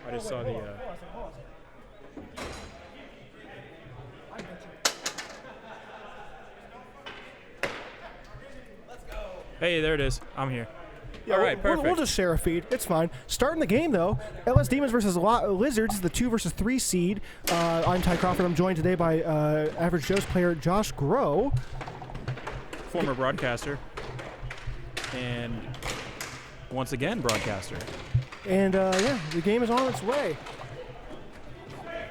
I just saw the. Hey, there it is. I'm here. Yeah, all right, perfect. We'll just share a feed. It's fine. Starting the game, though, LSDemons versus Lizards, the 2 versus 3 seed. I'm Ty Crawford. I'm joined today by Average Joe's player Josh Groh. Former broadcaster. And once again, broadcaster. And, yeah, the game is on its way.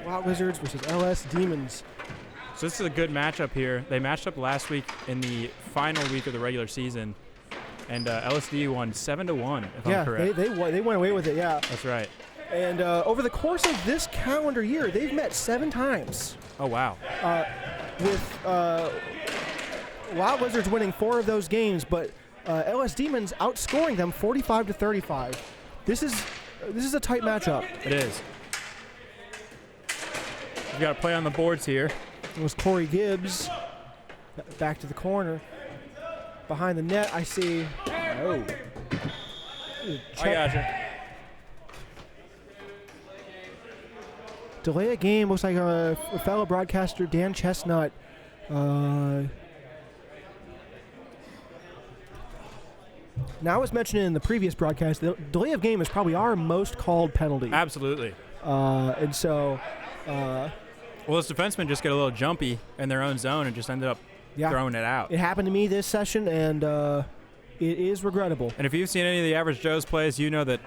Wild Lizards versus LSDemons. So this is a good matchup here. They matched up last week in the final week of the regular season. And LSD won 7-1, if I'm correct. They went away with it, yeah. That's right. And over the course of this calendar year, they've met 7 times. Oh, wow. With Wild Wizards winning 4 of those games, but LSDemons outscoring them 45-35. This is a tight matchup. It is. We've got to play on the boards here. It was Corey Gibbs. Back to the corner. Behind the net, I see. Oh. I gotcha. Delay a game. Looks like a fellow broadcaster, Dan Chestnut. Now, as mentioned in the previous broadcast, the delay of game is probably our most called penalty. Absolutely. And so. Well, this defenseman just got a little jumpy in their own zone and just ended up throwing it out. It happened to me this session, and it is regrettable. And if you've seen any of the Average Joe's plays, you know that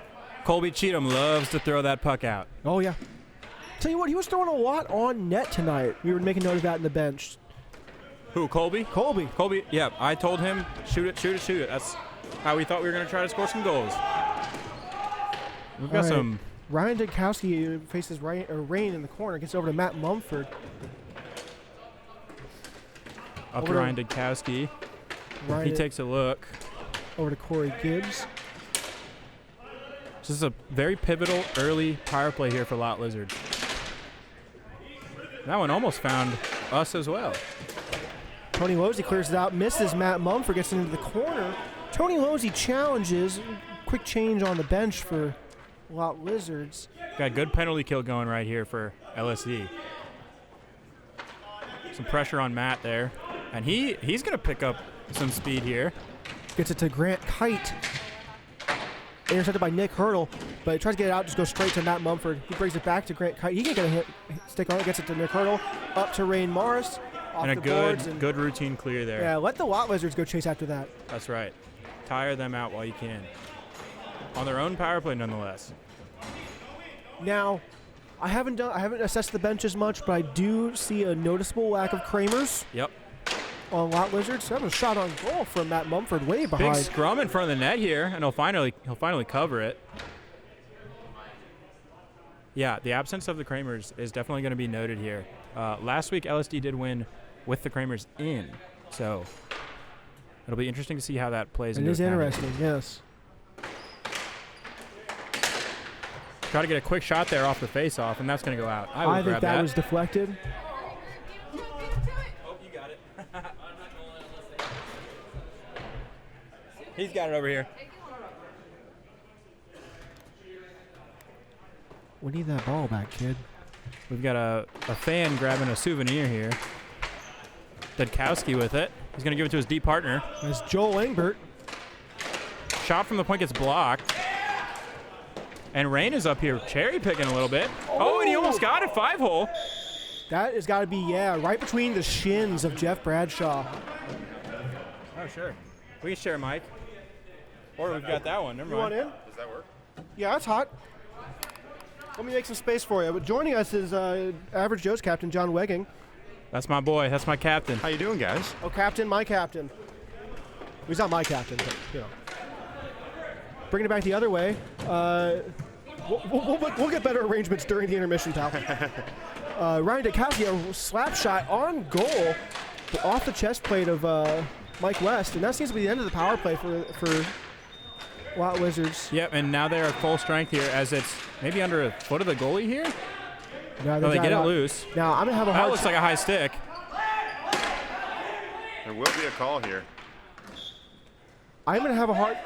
Colby Cheatham loves to throw that puck out. Oh, yeah. Tell you what, he was throwing a lot on net tonight. We were making note of that in the bench. Who, Colby? Colby, yeah. I told him, shoot it. That's how we thought we were going to try to score some goals. We've got some... Ryan Dudkowski faces Rain in the corner. Gets over to Matt Mumford. Up to Ryan Dudkowski. He takes a look. Over to Corey Gibbs. This is a very pivotal early power play here for Lot Lizards. That one almost found us as well. Tony Losey clears it out. Misses Matt Mumford. Gets into the corner. Tony Losey challenges. Quick change on the bench for Lot Lizards. Got a good penalty kill going right here for LSD. Some pressure on Matt there. And he's going to pick up some speed here. Gets it to Grant Kite. Intercepted by Nick Hurdle, but he tries to get it out, just goes straight to Matt Mumford. He brings it back to Grant Kite. He can get a stick on it, gets it to Nick Hurdle, up to Rain Morris. Off and the boards, good routine clear there. Yeah, let the Lot Lizards go chase after that. That's right. Tire them out while you can. On their own power play, nonetheless. Now, I haven't assessed the bench as much, but I do see a noticeable lack of Kramers. Yep. On Lot Lizards. That was a shot on goal from Matt Mumford way behind. Big scrum in front of the net here, and he'll finally cover it. Yeah, the absence of the Kramers is definitely going to be noted here. Last week, LSD did win with the Kramers in, so it'll be interesting to see how that plays. It is interesting, yes. Try to get a quick shot there off the face-off, and that's going to go out. I think that was deflected. Oh, you got it. He's got it over here. We need that ball back, kid. We've got a fan grabbing a souvenir here. Dudkowski with it. He's going to give it to his D partner. That's Joel Engbert. Shot from the point gets blocked. And Rain is up here cherry picking a little bit. Oh, and he almost got it, 5-hole. That has got to be, right between the shins of Jeff Bradshaw. Oh, sure. We can share a mic. Or we've got that one. Never mind. You want in? Does that work? Yeah, it's hot. Let me make some space for you. But joining us is Average Joe's captain, John Wegging. That's my boy. That's my captain. How you doing, guys? Oh, captain, my captain. He's not my captain, but, you know. Bringing it back the other way. We'll get better arrangements during the intermission, pal. Ryan Dudkowski, a slap shot on goal, but off the chest plate of Mike West, and that seems to be the end of the power play for Lot Wizards. Yep, and now they're at full strength here as it's maybe under a foot of the goalie here. No, they get it loose. Now I'm gonna have a hard. That looks like a high stick. There will be a call here. I'm gonna have a hard.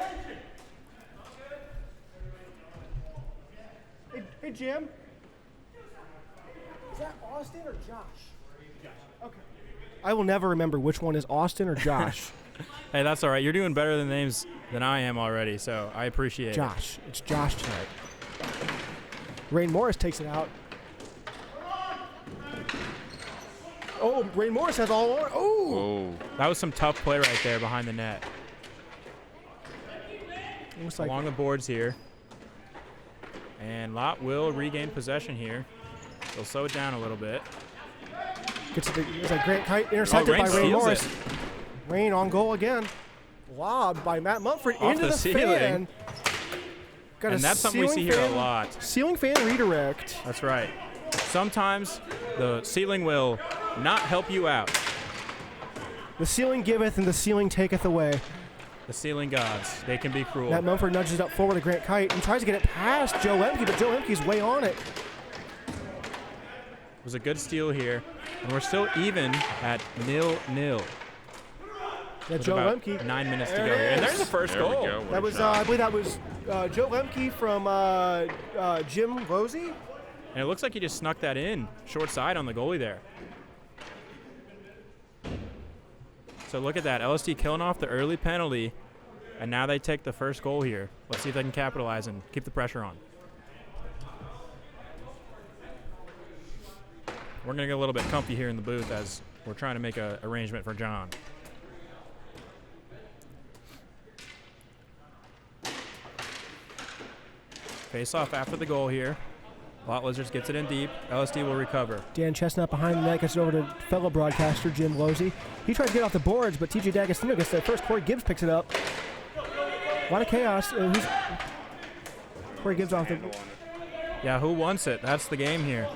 Hey Jim. Is that Austin or Josh? Okay. I will never remember which one is Austin or Josh. Hey, that's all right. You're doing better than names than I am already, so I appreciate it. Josh. It's Josh tonight. Rain Morris takes it out. Oh, Rain Morris has all on. Oh. That was some tough play right there behind the net. Looks like Along the boards here. And Lot will regain possession here. They'll slow it down a little bit. it's like Grant Kite intercepted Rain by Rain steals Morris. it. Rain on goal again. Lobbed by Matt Mumford Off into the the ceiling. fan. Got And that's something we see here a lot. Ceiling fan redirect. That's right. Sometimes the ceiling will not help you out. The ceiling giveth and the ceiling taketh away. The ceiling gods, they can be cruel. Matt Mumford nudges up forward to Grant Kite and tries to get it past Joe Lemke, but Joe Lemke's way on it. It was a good steal here. And we're still even at 0-0. Yeah, With Joe about Lemke. 9 minutes to go There here. it And is. there's the first There we goal. go. What That a was, shot. I believe that was Joe Lemke from Jim Losey. And it looks like he just snuck that in. Short side on the goalie there. So look at that. LSD killing off the early penalty. And now they take the first goal here. Let's see if they can capitalize and keep the pressure on. We're going to get a little bit comfy here in the booth as we're trying to make an arrangement for John. Face off after the goal here. Lot Lizards gets it in deep. LSD will recover. Dan Chestnut behind the net gets it over to fellow broadcaster Jim Losey. He tries to get off the boards, but TJ D'Agostino gets there first. Corey Gibbs picks it up. A lot of chaos. Corey Gibbs off the. Yeah, who wants it? That's the game here.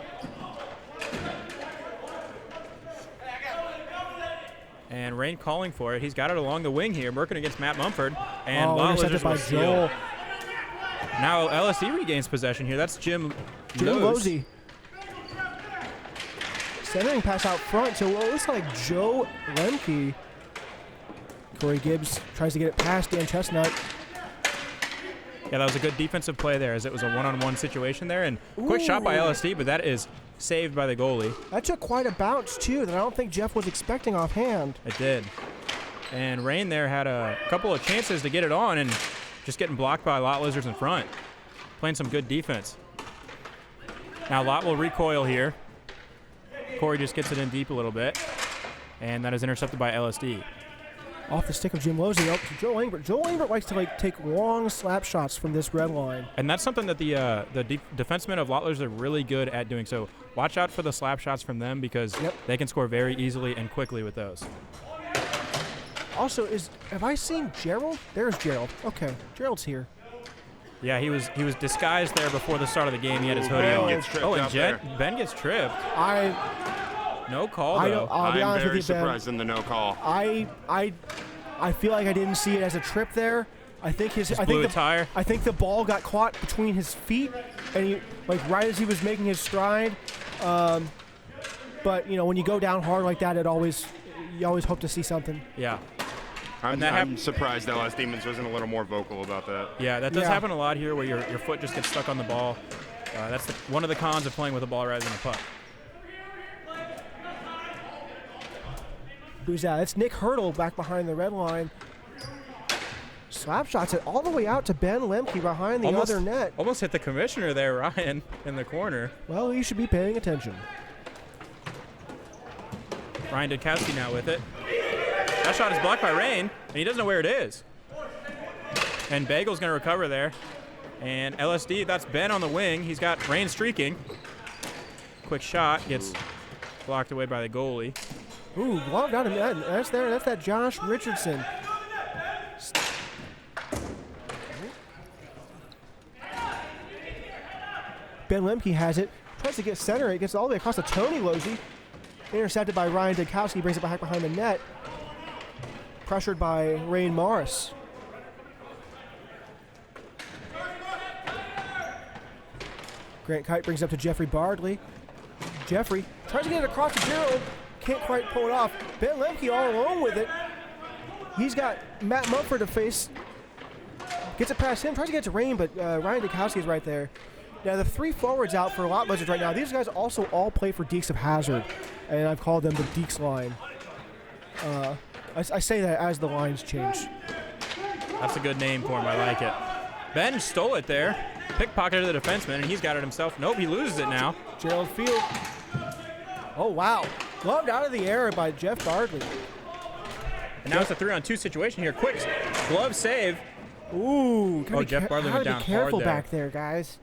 And Rain calling for it. He's got it along the wing here. Working against Matt Mumford. And Lot intercepted Lizards by will steal. Joel. Now LSD regains possession here. That's Jim Losey. Centering pass out front to what looks like Joe Lemke. Corey Gibbs tries to get it past Dan Chestnut. Yeah, that was a good defensive play there as it was a one-on-one situation there. And quick shot by LSD, but that is saved by the goalie. That took quite a bounce, too, that I don't think Jeff was expecting offhand. It did. And Rain there had a couple of chances to get it on and just getting blocked by Lot Lizards in front. Playing some good defense. Now Lot will recoil here. Corey just gets it in deep a little bit. And that is intercepted by LSD. Off the stick of Jim Losey up to Joe Langbert. Joe Langbert likes to take long slap shots from this red line. And that's something that the defensemen of Lot Lizards are really good at doing. So watch out for the slap shots from them because they can score very easily and quickly with those. Also, have I seen Gerald? There's Gerald. Okay, Gerald's here. Yeah, he was disguised there before the start of the game. He had his hoodie on. Gets tripped And up there. Ben gets tripped. No call though. I'll be honest I'm very with you, Ben. surprised in the no call. I feel like I didn't see it as a trip there. I think blew a tire. I think the ball got caught between his feet, and he right as he was making his stride. But when you go down hard like that, you always hope to see something. Yeah. I'm surprised LSDemons wasn't a little more vocal about that. Yeah, that does happen a lot here where your foot just gets stuck on the ball. That's one of the cons of playing with a ball rather than a puck. Who's that? It's Nick Hurdle back behind the red line. Slap shots it all the way out to Ben Lemke behind the other net. Almost hit the commissioner there, Ryan, in the corner. Well, you should be paying attention. Ryan Dudkowski now with it. That shot is blocked by Rain, and he doesn't know where it is. And Bagel's going to recover there. And LSD, that's Ben on the wing. He's got Rain streaking. Quick shot gets blocked away by the goalie. Ooh, glove got him. That's there. That's that Josh Richardson. Ben Lemke has it. Tries to get center. It gets all the way across to Tony Losey. Intercepted by Ryan Dudkowski. Brings it back behind the net. Pressured by Rain Morris. Grant Kite brings it up to Jeffrey Bardley. Jeffrey tries to get it across to Gerald. Can't quite pull it off. Ben Lemke all alone with it. He's got Matt Mumford to face. Gets it past him. Tries to get to Rain, but Ryan Dudkowski is right there. Now, the 3 forwards out for Lot Lizards right now, these guys also all play for Deeks of Hazard, and I've called them the Deeks line. I say that as the lines change. That's a good name for him. I like it. Ben stole it there. Pickpocketed the defenseman, and he's got it himself. Nope, he loses it now. Gerald Field. Oh, wow. Gloved out of the air by Jeff Bardley. And now it's a 3-on-2 situation here. Quick glove save. Ooh. Jeff Bardley went down hard be careful there. back there, guys.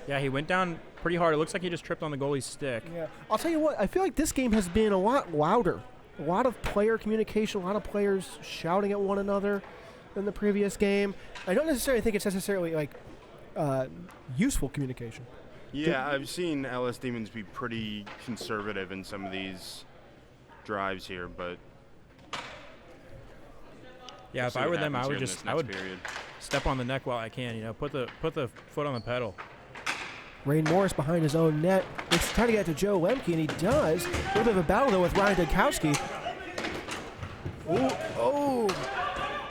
Yeah, he went down pretty hard. It looks like he just tripped on the goalie's stick. Yeah. I'll tell you what, I feel like this game has been a lot louder. A lot of player communication, a lot of players shouting at one another than the previous game. I don't necessarily think it's necessarily like useful communication. Yeah, I've seen LSDemons be pretty conservative in some of these drives here, but yeah, if I were them, I would step on the neck while I can. Put the foot on the pedal. Rain Morris behind his own net. He's trying to get to Joe Lemke, and he does. A little bit of a battle, though, with Ryan Dudkowski. Oh.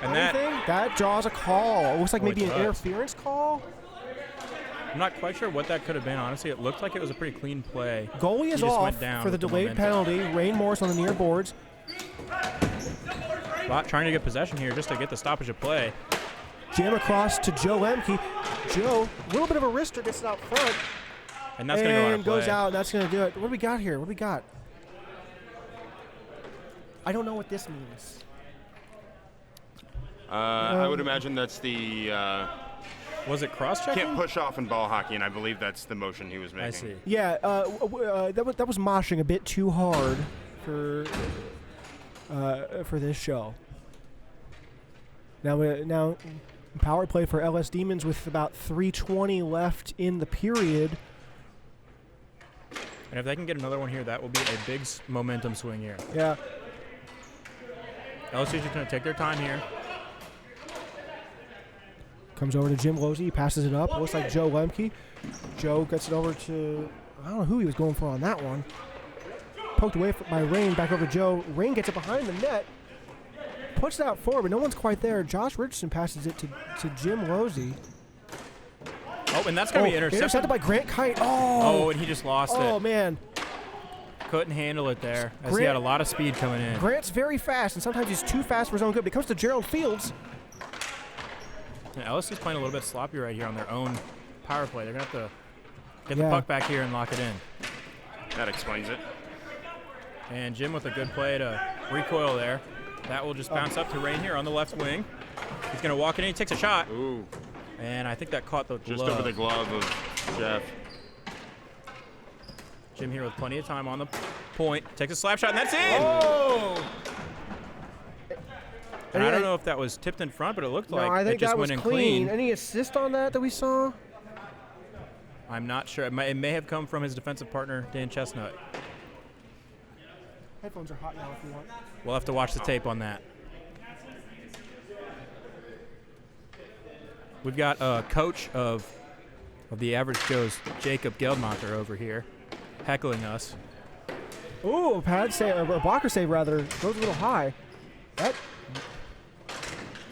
And that draws a call. It looks like maybe an interference call. I'm not quite sure what that could have been, honestly. It looked like it was a pretty clean play. Goalie is off for the delayed penalty. Rain Morris on the near boards. Trying to get possession here just to get the stoppage of play. Jam across to Joe Lemke. Joe, a little bit of a wrister, gets it out front. And that's going to go out of play. Goes out, and that's going to do it. What do we got here? What do we got? I don't know what this means. I would imagine that's the... was it cross-checking? Can't push off in ball hockey, and I believe that's the motion he was making. I see. Yeah, that was moshing a bit too hard for this show. Now, power play for LSDemons with about 3:20 left in the period. And if they can get another one here, that will be a big momentum swing here. Yeah. LSU's just going to take their time here. Comes over to Jim Losey. He passes it up. Looks like Joe Lemke. Joe gets it over to, I don't know who he was going for on that one. Poked away by Rain. Back over to Joe. Rain gets it behind the net. Puts it out forward, but no one's quite there. Josh Richardson passes it to Jim Losey. Oh, and that's going to be intercepted by Grant Kite. Oh, and he just lost it. Oh, man. Couldn't handle it there, as he had a lot of speed coming in. Grant's very fast, and sometimes he's too fast for his own good. But it comes to Gerald Fields. And LSU's playing a little bit sloppy right here on their own power play. They're going to have to get the puck back here and lock it in. That explains it. And Jim with a good play to recoil there. That will just bounce up to Rain here on the left wing. He's going to walk in and he takes a shot. Ooh. And I think that caught the glove. Just over the glove of Jeff. Jim here with plenty of time on the point. Takes a slap shot, and that's in! Oh! And I don't know if that was tipped in front, but it looked like I think it just that was went in clean. Any assist on that we saw? I'm not sure. It may have come from his defensive partner, Dan Chestnut. Headphones are hot now if you want. We'll have to watch the tape on that. We've got a coach of the Average Joe's, Jacob Geldmacher, over here, heckling us. Ooh, a pad save, or a blocker save rather, goes a little high.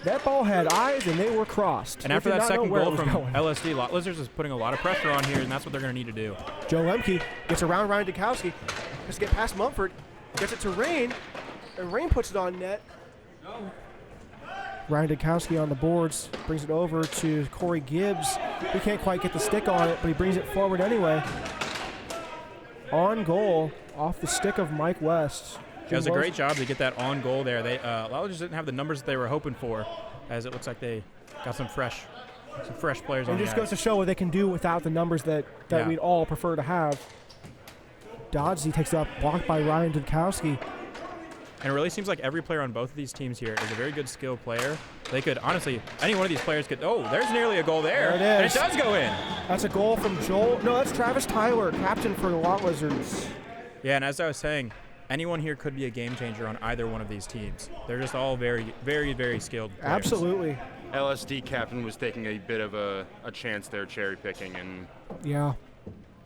That ball had eyes and they were crossed. And after that second goal from LSD, Lot Lizards is putting a lot of pressure on here, and that's what they're going to need to do. Joe Lemke gets around Ryan Dudkowski, has to get past Mumford, gets it to Rain, and Rain puts it on net. Ryan Dudkowski on the boards, brings it over to Corey Gibbs. He can't quite get the stick on it, but he brings it forward anyway. On goal, off the stick of Mike West. It does a great job to get that on goal there. They Lot just didn't have the numbers that they were hoping for, as it looks like they got some fresh players on the ice. It just goes to show what they can do without the numbers that we'd all prefer to have. Doddsy takes it up, blocked by Ryan Dudkowski. And it really seems like every player on both of these teams here is a very good skilled player. They could, honestly, any one of these players could, there's nearly a goal there. There it is. And it does go in. That's a goal from Joel. No, that's Travis Tyler, captain for the Lot Lizards. Yeah, and as I was saying, anyone here could be a game changer on either one of these teams. They're just all very, very, very skilled players. Absolutely. LSD captain was taking a bit of a chance there, cherry picking, and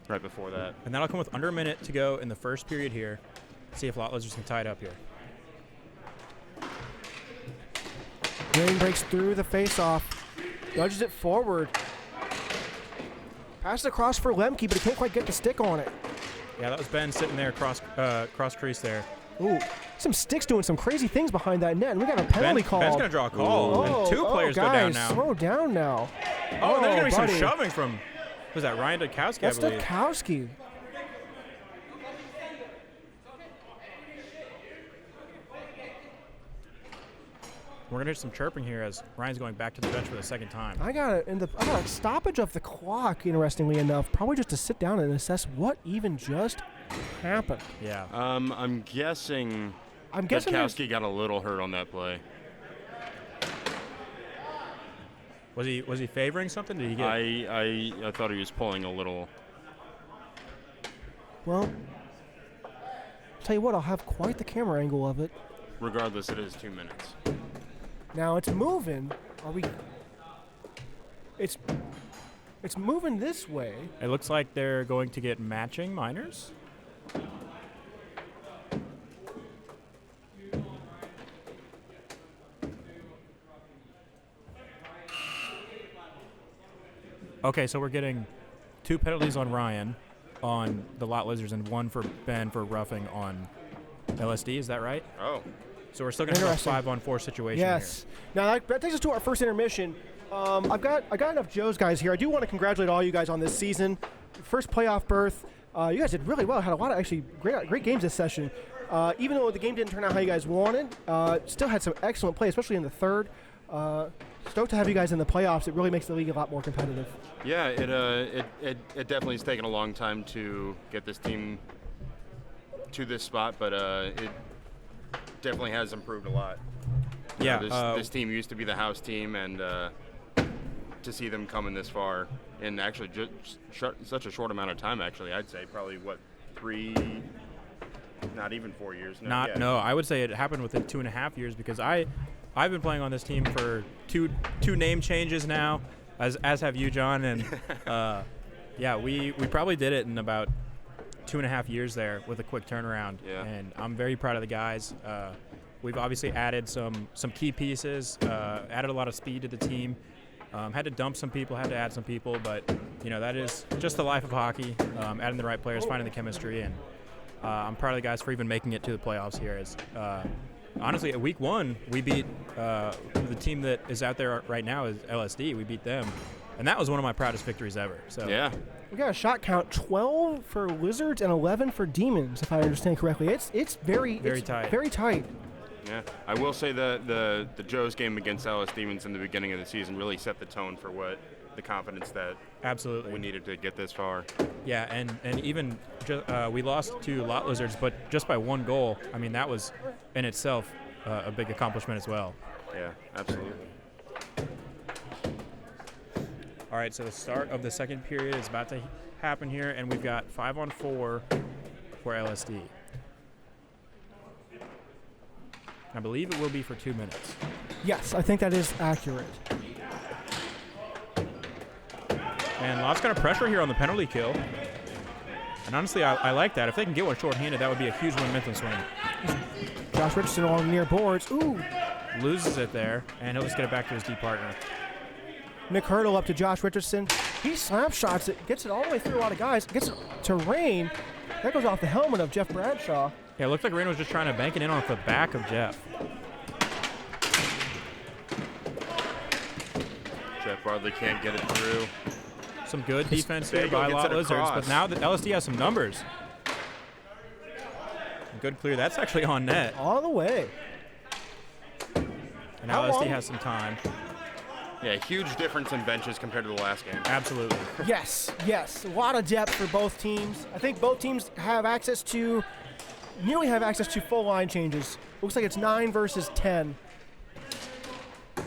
right before that. And that'll come with under a minute to go in the first period here. See if Lot Lizards can tie it up here. Rain breaks through the face-off, nudges it forward. Pass it across for Lemke, but he can't quite get the stick on it. Yeah, that was Ben sitting there cross crease there. Ooh, some sticks doing some crazy things behind that net, and we got a penalty call. Ben's going to draw a call, and two players go down now. Slow down now. Oh, there's going to be some shoving from, was that Ryan Dukowski, That's I believe? Dukowski. We're going to hear some chirping here as Ryan's going back to the bench for the second time. I got a stoppage of the clock, interestingly enough, probably just to sit down and assess what even just happened. Yeah. I'm guessing Dukowski got a little hurt on that play. Was he favoring something? Did he get? I thought he was pulling a little. Well, I'll tell you what, I'll have quite the camera angle of it. Regardless, it is 2 minutes. Now it's moving. It's moving this way. It looks like they're going to get matching minors. Okay, so we're getting 2 penalties on Ryan on the Lot Lizards and 1 for Ben for roughing on LSD. Is that right? Oh. So we're still going to have a 5-on-4 situation yes. Here. Now that takes us to our first intermission. I got enough Joe's guys here. I do want to congratulate all you guys on this season. First playoff berth. You guys did really well. Had a lot of actually great games this session. Even though the game didn't turn out how you guys wanted, still had some excellent play, especially in the third. Stoked to have you guys in the playoffs. It really makes the league a lot more competitive. Yeah, it definitely has taken a long time to get this team to this spot, but it definitely has improved a lot. Yeah, this team used to be the house team, and to see them coming this far in actually such a short amount of time, actually, I'd say probably not even 4 years. No, I would say it happened within 2.5 years because I've been playing on this team for two name changes now, as have you, John, and yeah, we probably did it in about 2.5 years there with a quick turnaround. Yeah. And I'm very proud of the guys. We've obviously added some key pieces, added a lot of speed to the team. Had to dump some people, had to add some people, but that is just the life of hockey. Adding the right players, finding the chemistry, and I'm proud of the guys for even making it to the playoffs here. Honestly, at week 1, we beat the team that is out there right now is LSD. We beat them, and that was one of my proudest victories ever. So yeah. We got a shot count 12 for Lizards and 11 for Demons, if I understand correctly. It's very tight. Very tight. Yeah, I will say the Joe's game against LSDemons in the beginning of the season really set the tone for what the confidence that absolutely we needed to get this far. Yeah, and even we lost to Lot Lizards, but just by 1 goal. I mean, that was in itself a big accomplishment as well. Yeah, absolutely. All right, so the start of the second period is about to happen here, and we've got 5-on-4 for LSD. I believe it will be for 2 minutes. Yes, I think that is accurate. And Lott's got a pressure here on the penalty kill. And honestly, I like that. If they can get one shorthanded, that would be a huge momentum swing. Josh Richardson along near boards. Ooh. Loses it there, and he'll just get it back to his D partner. Nick Hurdle up to Josh Richardson. He slap shots it, gets it all the way through a lot of guys, gets it to Rain. That goes off the helmet of Jeff Bradshaw. Yeah, it looked like Rain was just trying to bank it in off the back of Jeff. Jeff Bardley can't get it through. Some good defense here by Lot Lizards, but now the LSD has some numbers. Good clear. That's actually on net. All the way. And LSD has some time. Yeah, huge difference in benches compared to the last game. Absolutely. Yes. A lot of depth for both teams. I think both teams nearly have access to full line changes. Looks like it's 9 versus 10. And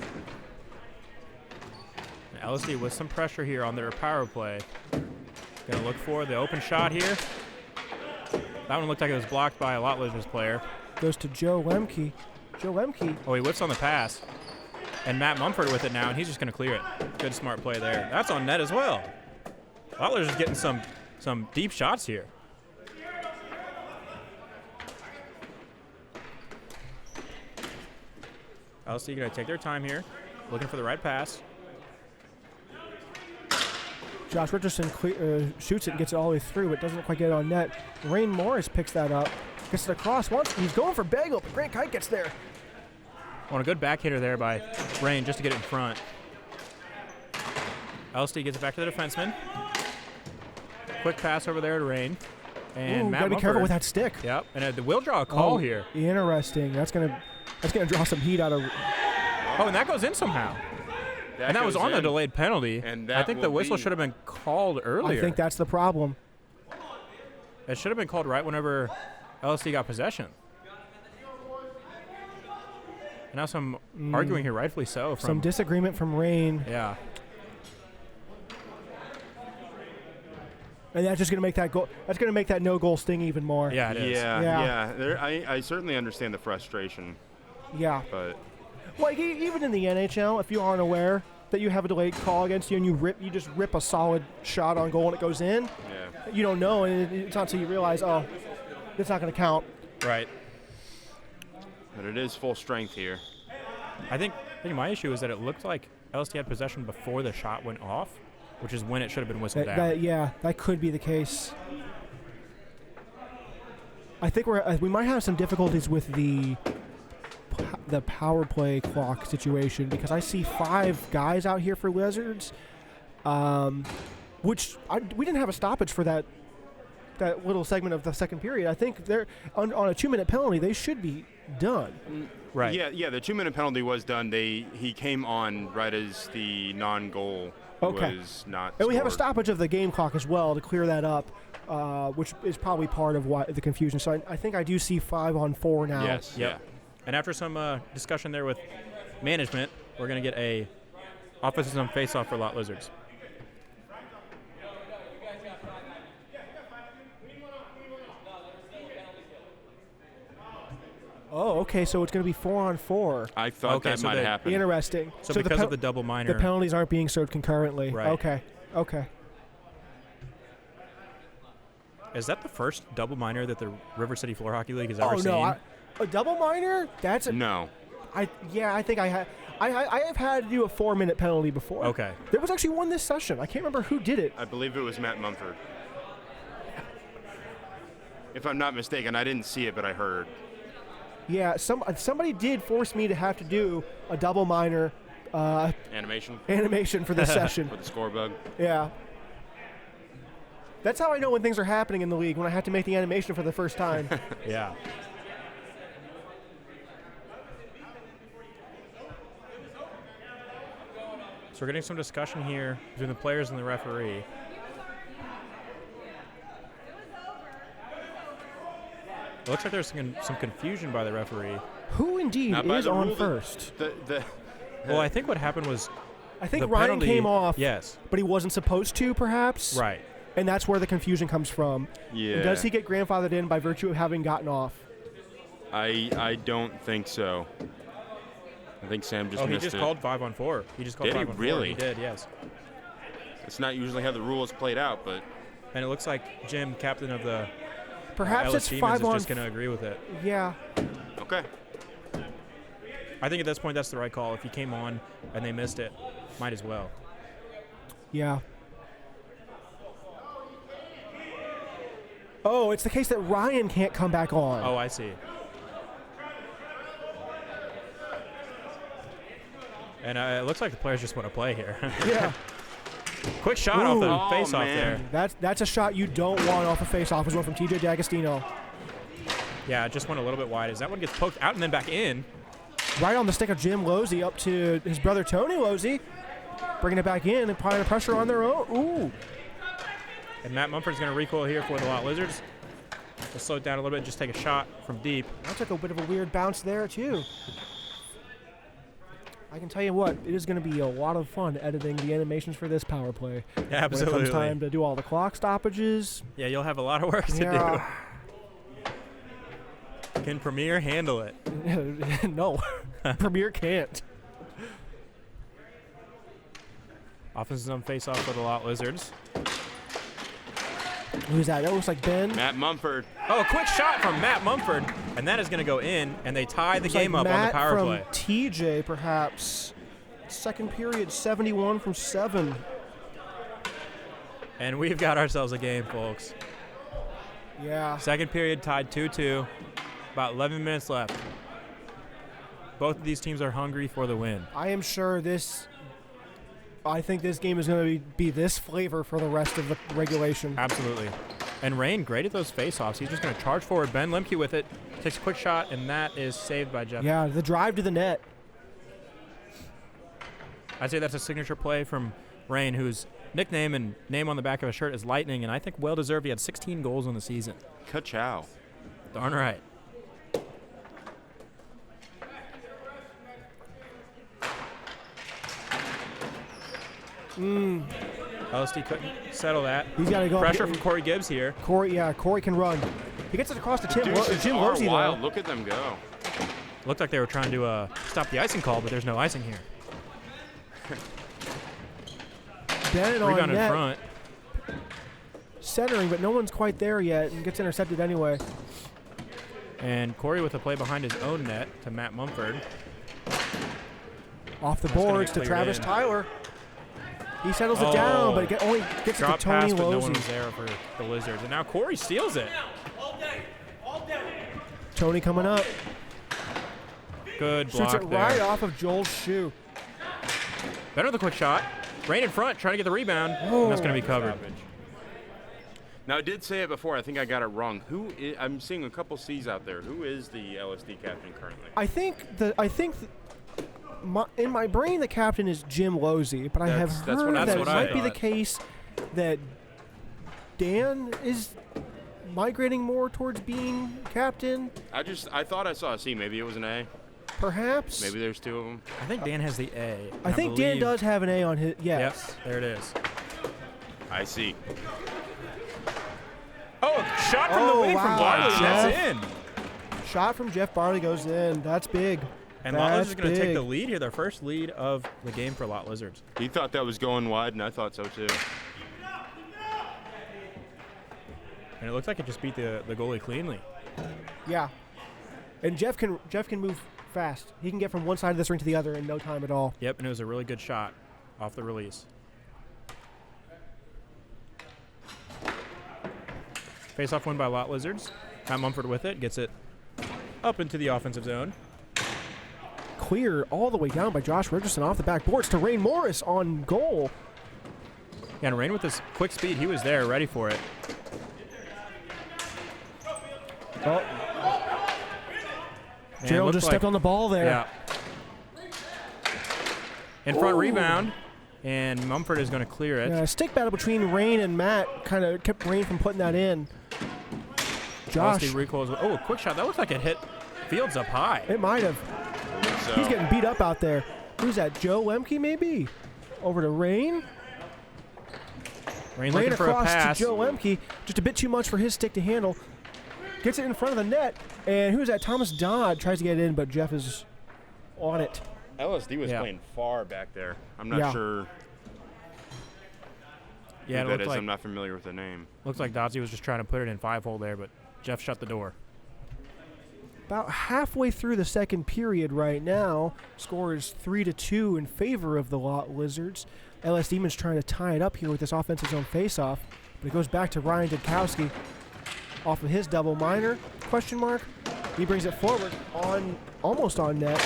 LSD with some pressure here on their power play. Gonna look for the open shot here. That one looked like it was blocked by a Lot Lizards player. Goes to Joe Lemke. Oh, he whips on the pass. And Matt Mumford with it now, and he's just going to clear it. Good, smart play there. That's on net as well. Lot Lizards is getting some deep shots here. LSD going to take their time here, looking for the right pass. Josh Richardson shoots it and gets it all the way through, but doesn't quite get it on net. Rain Morris picks that up, gets it across once. He's going for bagel, but Grant Kite gets there. On a good back hitter there by Rain just to get it in front. LSD gets it back to the defenseman. Quick pass over there to Rain. And Matt gotta be Mumford. careful with that stick. Yep, and we'll draw a call here. Interesting. That's gonna draw some heat out of. Oh, and that goes in somehow. And that was on the delayed penalty. And I think the whistle should have been called earlier. I think that's the problem. It should have been called right whenever LSD got possession. And now some arguing here, rightfully so. Some disagreement from Rain. Yeah. And that's just going to make that goal. That's going to make that no goal sting even more. Yeah, it is. Yeah. I certainly understand the frustration. Yeah. But like even in the NHL, if you aren't aware that you have a delayed call against you and you just rip a solid shot on goal and it goes in, you don't know, and it's not until you realize, oh, it's not going to count. Right. But it is full strength here. I think my issue is that it looked like LSD had possession before the shot went off, which is when it should have been whistled down. That could be the case. I think we might have some difficulties with the power play clock situation because I see 5 guys out here for Lizards, which we didn't have a stoppage for that little segment of the second period. I think they're on a 2-minute penalty. They should be done. Right. Yeah. The 2-minute penalty was done. He came on right as the non-goal was not. And we have a scored. stoppage of the game clock as well to clear that up, which is probably part of the confusion. So I think I do see 5-on-4 now. Yes. Yep. Yeah. And after some discussion there with management, we're going to get a offensive zone face-off for Lot Lizards. Oh, okay. So it's going to be 4-on-4. I thought that might happen. Interesting. So because of the double minor, the penalties aren't being served concurrently. Right. Okay. is that the first double minor that the River City Floor Hockey League has ever seen? Oh, no. A double minor? That's a... No. I think I have. I have had to do a 4-minute penalty before. Okay. There was actually one this session. I can't remember who did it. I believe it was Matt Mumford. If I'm not mistaken, I didn't see it, but I heard. Yeah, somebody did force me to have to do a double minor animation for this session. For the score bug. Yeah. That's how I know when things are happening in the league, when I have to make the animation for the first time. Yeah. So we're getting some discussion here between the players and the referee. It looks like there's some confusion by the referee. Who indeed is on first? Well, I think what happened was I think Ryan came off, yes, but he wasn't supposed to, perhaps. Right. And that's where the confusion comes from. Yeah. And does he get grandfathered in by virtue of having gotten off? I don't think so. I think Sam just missed it. He just called 5-on-4. He just called 5-on-4. Did he really? He did, yes. It's not usually how the rule is played out, but... And it looks like Jim, captain of the perhaps it's LSDemons, 5-on-4. is just going to agree with it. Yeah. Okay. I think at this point that's the right call. If he came on and they missed it, might as well. Yeah. Oh, it's the case that Ryan can't come back on. Oh, I see. And it looks like the players just want to play here. Yeah. Quick shot off the face-off there. That's a shot you don't want off a face-off. It was one from TJ D'Agostino. Yeah, it just went a little bit wide as that one gets poked out and then back in. Right on the stick of Jim Losey up to his brother Tony Losey. Bringing it back in and applying the pressure on their own. Ooh. And Matt Mumford's going to recoil here for the Lot Lizards. We'll slow it down a little bit and just take a shot from deep. That took a bit of a weird bounce there, too. I can tell you what, it is going to be a lot of fun editing the animations for this power play. Absolutely. When it comes time to do all the clock stoppages. Yeah, you'll have a lot of work to do. Can Premiere handle it? No. Premiere can't. Offensive zone face-off for the Lot Lizards. Who's that? That looks like Ben. Matt Mumford. Oh, a quick shot from Matt Mumford, and that is going to go in, and they tie the game up on the power from play. TJ, perhaps. Second period, 71 from 7. And we've got ourselves a game, folks. Yeah. Second period tied 2-2. About 11 minutes left. Both of these teams are hungry for the win. I am sure I think this game is going to be this flavor for the rest of the regulation. Absolutely. And Rain, great at those face-offs. He's just going to charge forward. Ben Lemke with it. Takes a quick shot, and that is saved by Jeff. Yeah, the drive to the net. I'd say that's a signature play from Rain, whose nickname and name on the back of his shirt is Lightning, and I think well-deserved. He had 16 goals in the season. Ka-chow. Darn right. LSD couldn't settle that. He's got to go. Pressure from Corey Gibbs here. Corey can run. He gets it across to Jim Losey, though. Look at them go. Looked like they were trying to stop the icing call, but there's no icing here. Bennett Rebound on in net. front. Centering, but no one's quite there yet, and gets intercepted anyway. And Corey with a play behind his own net to Matt Mumford. Off the That's gonna boards get to cleared Travis in. Tyler. He settles it down, but it only gets it to Drop Tony pass, but no one Losey. was there for the Lizards. And now Corey steals it. Tony coming up. Good block Shoots it there. right off of Joel's shoe. Better with a quick shot. Rain in front, trying to get the rebound. And that's going to be covered. Now, I did say it before. I think I got it wrong. I'm seeing a couple C's out there. Who is the LSD captain currently? In my brain, the captain is Jim Losey, but I have heard that it might be the case that Dan is migrating more towards being captain. I thought I saw a C. Maybe it was an A. Perhaps. Maybe there's two of them. I think Dan has the A. I think Dan does have an A on his. Yes. Yep, there it is. I see. Oh, shot from the wing from Barley. That's in. Shot from Jeff Barley goes in. That's big. And Lot Lizards is going to take the lead here, their first lead of the game for Lot Lizards. He thought that was going wide, and I thought so too. And it looks like it just beat the goalie cleanly. Yeah. And Jeff can move fast. He can get from one side of this ring to the other in no time at all. Yep, and it was a really good shot off the release. Face-off win by Lot Lizards. Matt Mumford with it, gets it up into the offensive zone. Clear all the way down by Josh Richardson off the backboards to Rain Morris on goal. Yeah, and Rain with his quick speed, he was there, ready for it. Oh. Gerald just stepped on the ball there. Yeah. In front rebound, and Mumford is going to clear it. Yeah, stick battle between Rain and Matt kind of kept Rain from putting that in. Josh. Oh, a quick shot. That looks like it hit Fields up high. It might have. So. He's getting beat up out there. Who's that? Joe Lemke, maybe? Over to Rain. Rain looking for a pass. Across to Joe Lemke. Just a bit too much for his stick to handle. Gets it in front of the net. And who's that? Thomas Dodd tries to get it in, but Jeff is on it. LSD was playing far back there. I'm not sure who that is. I'm not familiar with the name. Looks like Doddsy was just trying to put it in 5-hole there, but Jeff shut the door. About halfway through the second period right now. Score is 3-2 in favor of the Lot Lizards. LSDemons trying to tie it up here with this offensive zone faceoff. But it goes back to Ryan Dudkowski off of his double minor, question mark. He brings it forward on almost on net.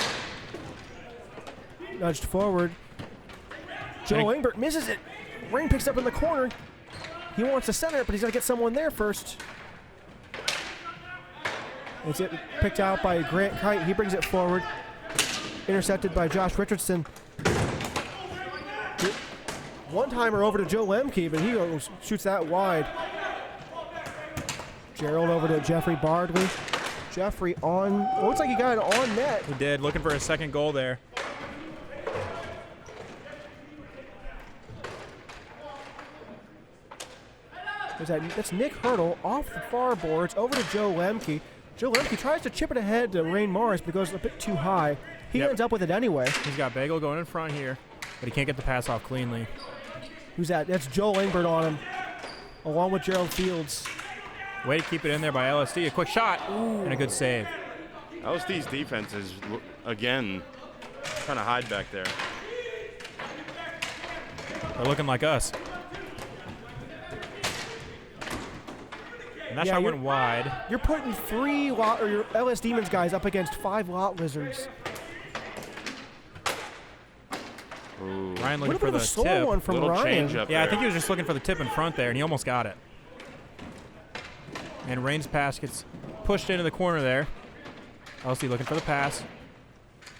Nudged forward. Joe Engbert misses it. Rain picks up in the corner. He wants to center it, but he's got to get someone there first. It's picked out by Grant Kite. He brings it forward. Intercepted by Josh Richardson. One-timer over to Joe Lemke, but he shoots that wide. Gerald over to Jeffrey Bardley. Jeffrey on, looks like he got it on net. He did, looking for his second goal there. That's Nick Hurdle off the far boards over to Joe Lemke. Joe Lemke tries to chip it ahead to Rain Morris, but goes a bit too high. He ends up with it anyway. He's got Bagel going in front here, but he can't get the pass off cleanly. Who's that? That's Joel Engbert on him, along with Gerald Fields. Way to keep it in there by LSD. A quick shot and a good save. LSD's defense is, again, trying to hide back there. They're looking like us. And that shot went wide. You're putting 3 lot or your LSDemons guys up against 5 lot lizards. Ooh. Ryan looking What for about the a slow tip. one from Little Ryan? change up Yeah, I there. think he was just looking for the tip in front there, and he almost got it. And Rain's pass gets pushed into the corner there. LSD looking for the pass.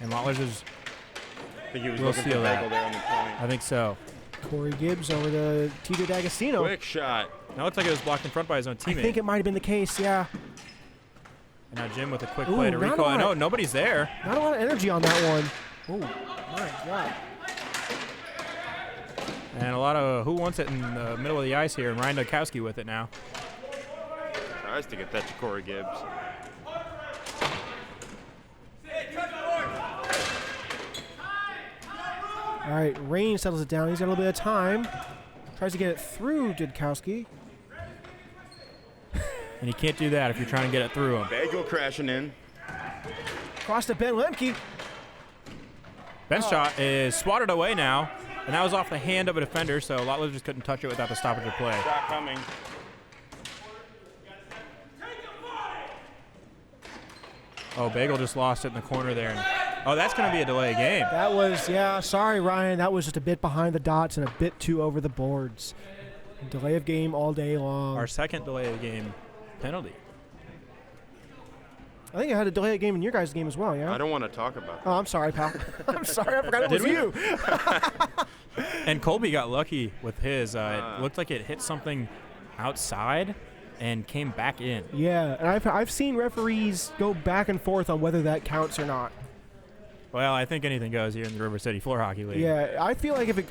And Lottlers is, I think he was We'll looking for steal that. Bagel there on the point. I think so. Corey Gibbs over to TJ D'Agostino. Quick shot. Now it looks like it was blocked in front by his own I teammate. think it might have been the case, yeah. And now Jim with a quick Ooh, play to not a recoil. lot No, of- nobody's there. Not a lot of energy on that one. Oh, my God. And a lot of who wants it in the middle of the ice here, and Ryan Dukowski with it now. Tries to get that to Corey Gibbs. All right, Rain settles it down. He's got a little bit of time. Tries to get it through Dudkowski. And you can't do that if you're trying to get it through him. Bagel crashing in. Cross to Ben Lemke. Ben's shot is swatted away now, and that was off the hand of a defender, so Lottlers just couldn't touch it without the stoppage of play. Shot coming. Oh, Bagel just lost it in the corner there. And, oh, that's going to be a delay of game. That was, yeah, sorry, Ryan. That was just a bit behind the dots and a bit too over the boards. Delay of game all day long. Our second delay of game penalty. I think I had a delay of game in your guys' game as well, yeah? I don't want to talk about that. Oh, I'm sorry, pal. I'm sorry. I forgot it was Did we? you. And Colby got lucky with his. It looked like it hit something outside and came back in. Yeah, and I've seen referees go back and forth on whether that counts or not. Well, I think anything goes here in the River City Floor Hockey League. Yeah, I feel like if it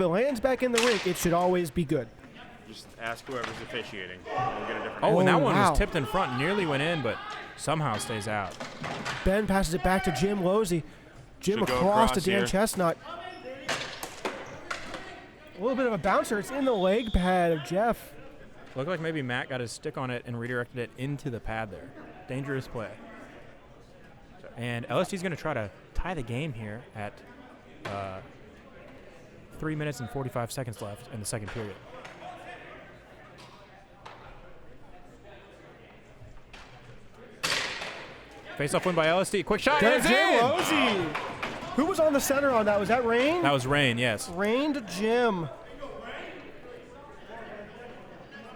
lands back in the rink, it should always be good. Just ask whoever's officiating. We'll get a different Oh, and that Oh, one wow. was tipped in front, nearly went in, but somehow stays out. Ben passes it back to Jim Losey. Jim Should go across to across Dan here. Chestnut. A little bit of a bouncer. It's in the leg pad of Jeff. Looked like maybe Matt got his stick on it and redirected it into the pad there. Dangerous play. And LSD's going to try to tie the game here at 3 minutes and 45 seconds left in the second period. Face-off win by LSD. Quick shot. There's and it's Jim in! Losey. Who was on the center on that? Was that Rain? That was Rain, yes. Rain to Jim.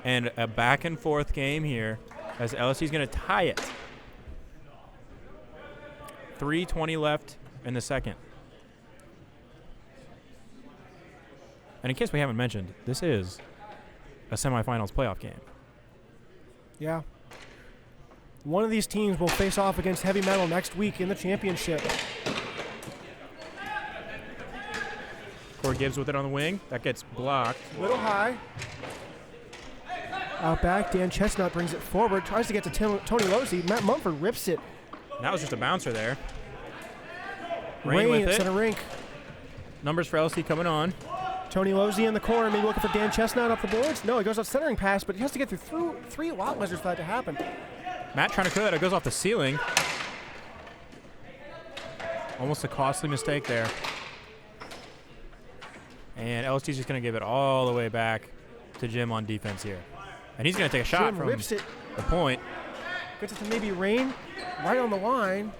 And a back-and-forth game here as LSD's going to tie it. 3:20 left in the second. And in case we haven't mentioned, this is a semifinals playoff game. Yeah. One of these teams will face off against Heavy Metal next week in the championship. Corey Gibbs with it on the wing. That gets blocked. Little high. Out back, Dan Chestnut brings it forward, tries to get to Tony Losey. Matt Mumford rips it. And that was just a bouncer there. Rain with at it. center rink. Numbers for LSD coming on. Tony Losey in the corner, maybe looking for Dan Chestnut up the boards. No, he goes up centering pass, but he has to get through three lot lizards for that to happen. Matt trying to clear that. It goes off the ceiling. Almost a costly mistake there. And LSD's just going to give it all the way back to Jim on defense here. And he's going to take a shot Jim from rips it, the point. gets it to maybe Rain, right on the line.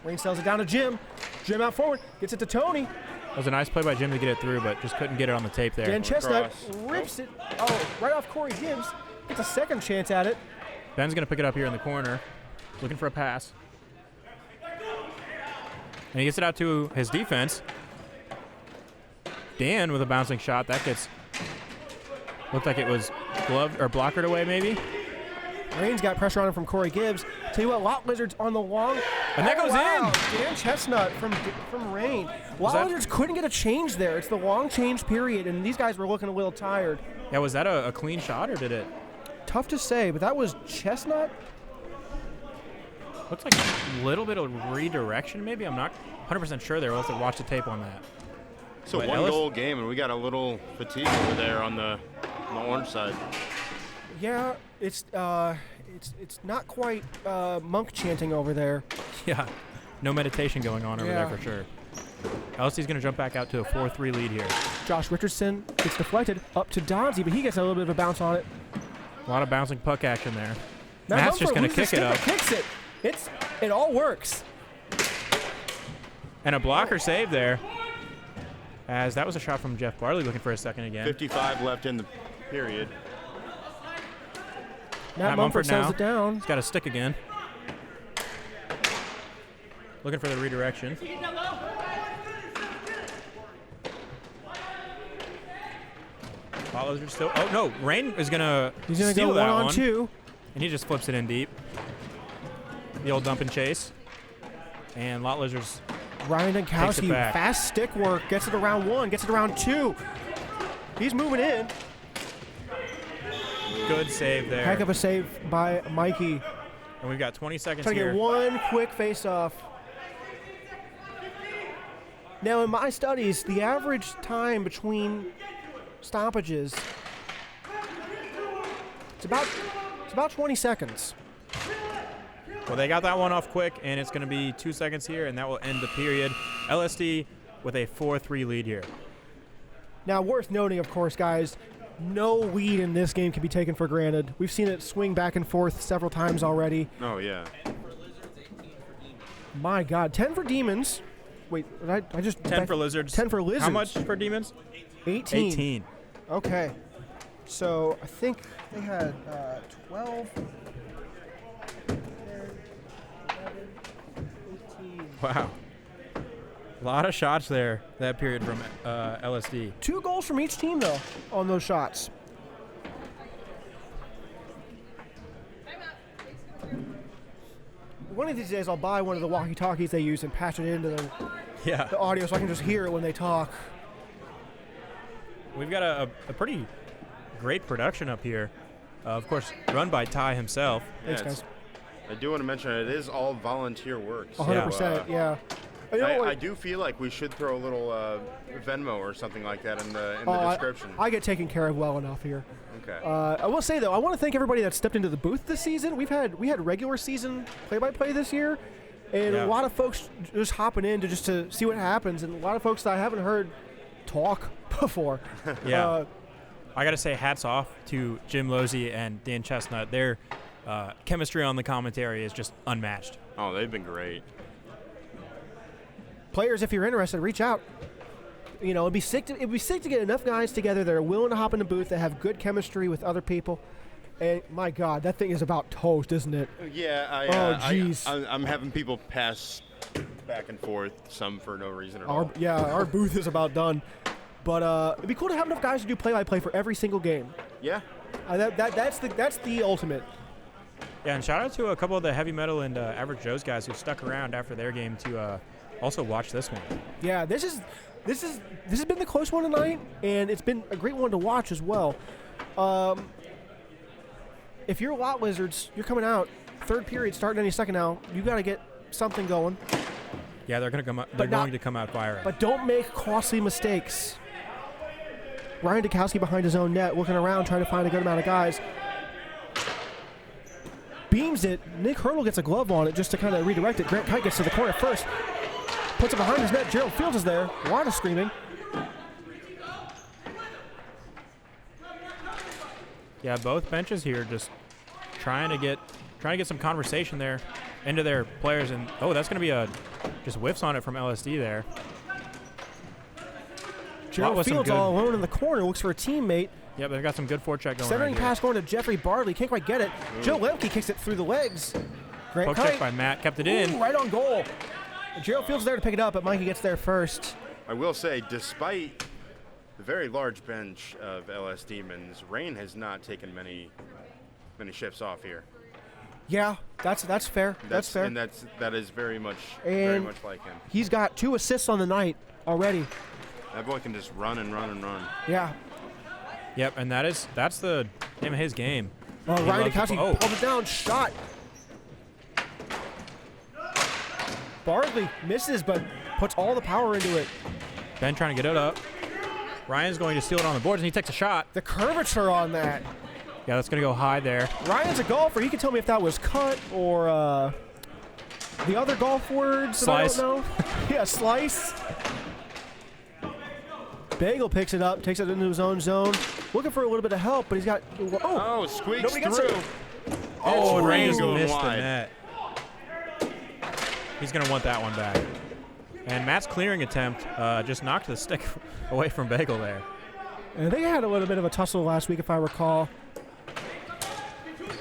Rain sells it down to Jim. Jim out forward, gets it to Tony. That was a nice play by Jim to get it through, but just couldn't get it on the tape there. Dan Chestnut Across. rips it. Oh, right off Corey Gibbs. Gets a second chance at it. Ben's going to pick it up here in the corner, looking for a pass. And he gets it out to his defense. Dan with a bouncing shot. That gets, looked like it was gloved or blockered away maybe. Rain's got pressure on him from Corey Gibbs. Tell you what, Lot Lizards on the long. And that goes in. Dan Chestnut from Rain. Lot that- Lizards couldn't get a change there. It's the long change period, and these guys were looking a little tired. Yeah, was that a clean shot or did it? Tough to say, but that was Chestnut. Looks like a little bit of redirection maybe. I'm not 100% sure there. We'll have to watch the tape on that. It's a But one-goal game, and we got a little fatigue over there on the orange side. Yeah, it's not quite monk chanting over there. Yeah, no meditation going on over Yeah. there for sure. LSD's going to jump back out to a 4-3 lead here. Josh Richardson gets deflected up to Donzie, but he gets a little bit of a bounce on it. A lot of bouncing puck action there. Now Matt's just going to loses kick it the up. stick, but kicks it. It all works. And a blocker save there, as that was a shot from Jeff Barley looking for a second again. 55 left in the period. Matt Mumford settles it down. He's got a stick again. Looking for the redirection. Follows are still. Oh no, Rain is gonna. He's gonna steal go that 1-on-2, and he just flips it in deep. The old dump and chase, and Lot Lizards. Ryan Takes Dankowski, it back. fast stick work, gets it around 1, gets it around 2. He's moving in. Good save there. Heck of a save by Mikey. And we've got 20 seconds Trying to here. get one quick face-off. Now, in my studies, the average time between stoppages, it's about 20 seconds. Well, they got that one off quick, and it's going to be 2 seconds here, and that will end the period. LSD with a 4-3 lead here. Now, worth noting, of course, guys, no lead in this game can be taken for granted. We've seen it swing back and forth several times already. Oh, yeah. My God, 10 for Demons. Wait, I just 10 for Lizards. 10 for Lizards. How much for Demons? 18. 18. Okay. So I think they had 12. 10, 11, 18. Wow. A lot of shots there that period from LSD. 2 goals from each team, though, on those shots. One of these days, I'll buy one of the walkie-talkies they use and patch it into the audio so I can just hear it when they talk. We've got a pretty great production up here. Of course, run by Ty himself. Thanks, guys. I do want to mention it is all volunteer work. So, 100%, yeah. You know, I do feel like we should throw a little Venmo or something like that in the description. I get taken care of well enough here. Okay. I will say though, I want to thank everybody that stepped into the booth this season. We had regular season play-by-play this year, and a lot of folks just hopping in to see what happens, and a lot of folks that I haven't heard talk before. Yeah. I got to say hats off to Jim Losey and Dan Chestnut. Their chemistry on the commentary is just unmatched. Oh, they've been great. Players, if you're interested, reach out. You know, it'd be sick to get enough guys together that are willing to hop in the booth, that have good chemistry with other people. And my God, that thing is about toast, isn't it? Yeah. Jeez. I'm having people pass back and forth, some for no reason at all. Our booth is about done. But it'd be cool to have enough guys to do play-by-play for every single game. Yeah. That's the ultimate. Yeah, and shout out to a couple of the Heavy Metal and Average Joe's guys who stuck around after their game to also watch this one. Yeah, this has been the close one tonight, and it's been a great one to watch as well. If you're Lot Lizards, you're coming out. Third period starting any second now. You got to get something going. Yeah, they're going to come out firing. But don't make costly mistakes. Ryan Dankowski behind his own net, looking around, trying to find a good amount of guys. Beams it. Nick Hurdle gets a glove on it just to kind of redirect it. Grant Kite gets to the corner first. Puts it behind his net. Gerald Fields is there. A lot of screaming. Yeah, both benches here just trying to get some conversation there into their players, and that's going to be just whiffs on it from LSD there. Gerald Fields all alone in the corner, looks for a teammate. Yeah, they've got some good forecheck going on. Centering pass going to Jeffrey Barley. Can't quite get it. Joe Lemke kicks it through the legs. Grant Poke check by Matt, kept it in. Right on goal. Gerald Fields there to pick it up, but Mikey gets there first. I will say, despite the very large bench of LSDemons, Rain has not taken many shifts off here. Yeah, that's fair. That's fair. And that is very much like him. He's got 2 assists on the night already. That boy can just run and run and run. Yeah. Yep, and that's the name of his game. Ryan Dankowski pulls it down, shot. Barley misses, but puts all the power into it. Ben trying to get it up. Ryan's going to steal it on the boards, and he takes a shot. The curvature on that. Yeah, that's going to go high there. Ryan's a golfer. He can tell me if that was cut or The other golf words Slice. that I don't know. Yeah, slice. Bagel picks it up, takes it into his own zone. Looking for a little bit of help, but he's got... Oh, squeaks nobody gets through. it. Oh, and Rain just going missed the wide. net. He's going to want that one back. And Matt's clearing attempt just knocked the stick away from Bagel there. And they had a little bit of a tussle last week, if I recall.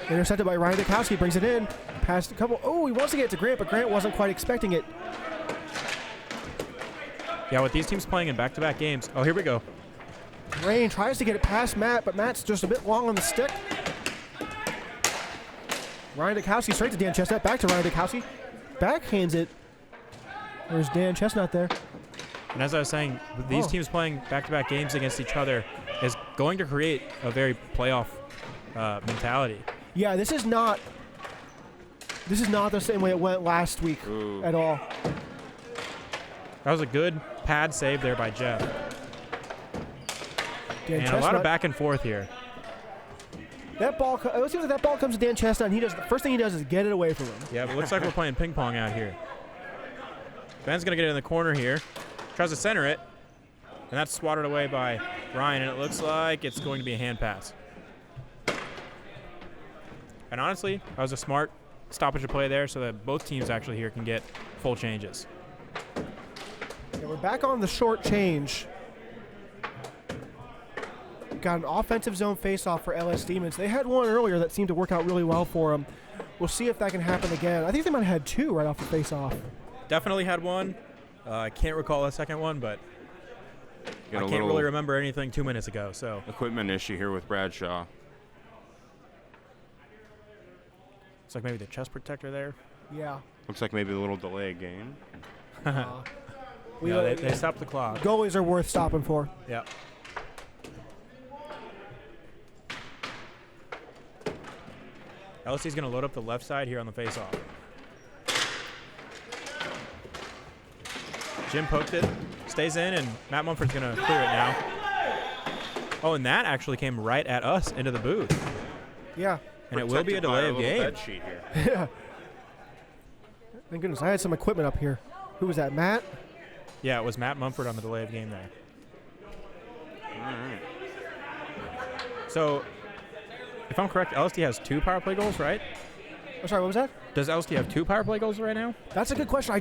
Intercepted by Ryan Dukowski, brings it in. Passed a couple. Oh, he wants to get it to Grant, but Grant wasn't quite expecting it. Yeah, with these teams playing in back-to-back games. Oh, here we go. Rain tries to get it past Matt, but Matt's just a bit long on the stick. Ryan Dukowski straight to Dan Chestnut. Back to Ryan Dukowski. Backhands it. There's Dan Chestnut there. And as I was saying, with these teams playing back-to-back games against each other is going to create a very playoff mentality. Yeah, this is not the same way it went last week at all. That was a good pad save there by Jeff. Dan And Chestnut. a lot of back and forth here. That ball, it seems like that ball comes to Dan Chestnut, and the first thing he does is get it away from him. Yeah, but it looks like we're playing ping pong out here. Ben's going to get it in the corner here. Tries to center it. And that's swatted away by Ryan, and it looks like it's going to be a hand pass. And honestly, that was a smart stoppage of play there so that both teams actually here can get full changes. Yeah, we're back on the short change. Got an offensive zone faceoff for LSDemons. They had one earlier that seemed to work out really well for them. We'll see if that can happen again. I think they might have had two right off the faceoff. Definitely had one. I can't recall a second one, but I Got a can't little really remember anything 2 minutes ago. So equipment issue here with Bradshaw. it's like maybe the chest protector there. Yeah. Looks like maybe a little delay game. They stopped the clock. Goalies are worth stopping for. Yep. LSD's going to load up the left side here on the faceoff. Jim poked it, stays in, and Matt Mumford's going to clear it now. Oh, and that actually came right at us into the booth. Yeah. And it will be a delay of game. Bed sheet here. Yeah. Thank goodness. I had some equipment up here. Who was that, Matt? Yeah, it was Matt Mumford on the delay of game there. All right. So, if I'm correct, LSD has 2 power play goals, right? I'm sorry, what was that? Does LSD have 2 power play goals right now? That's a good question. I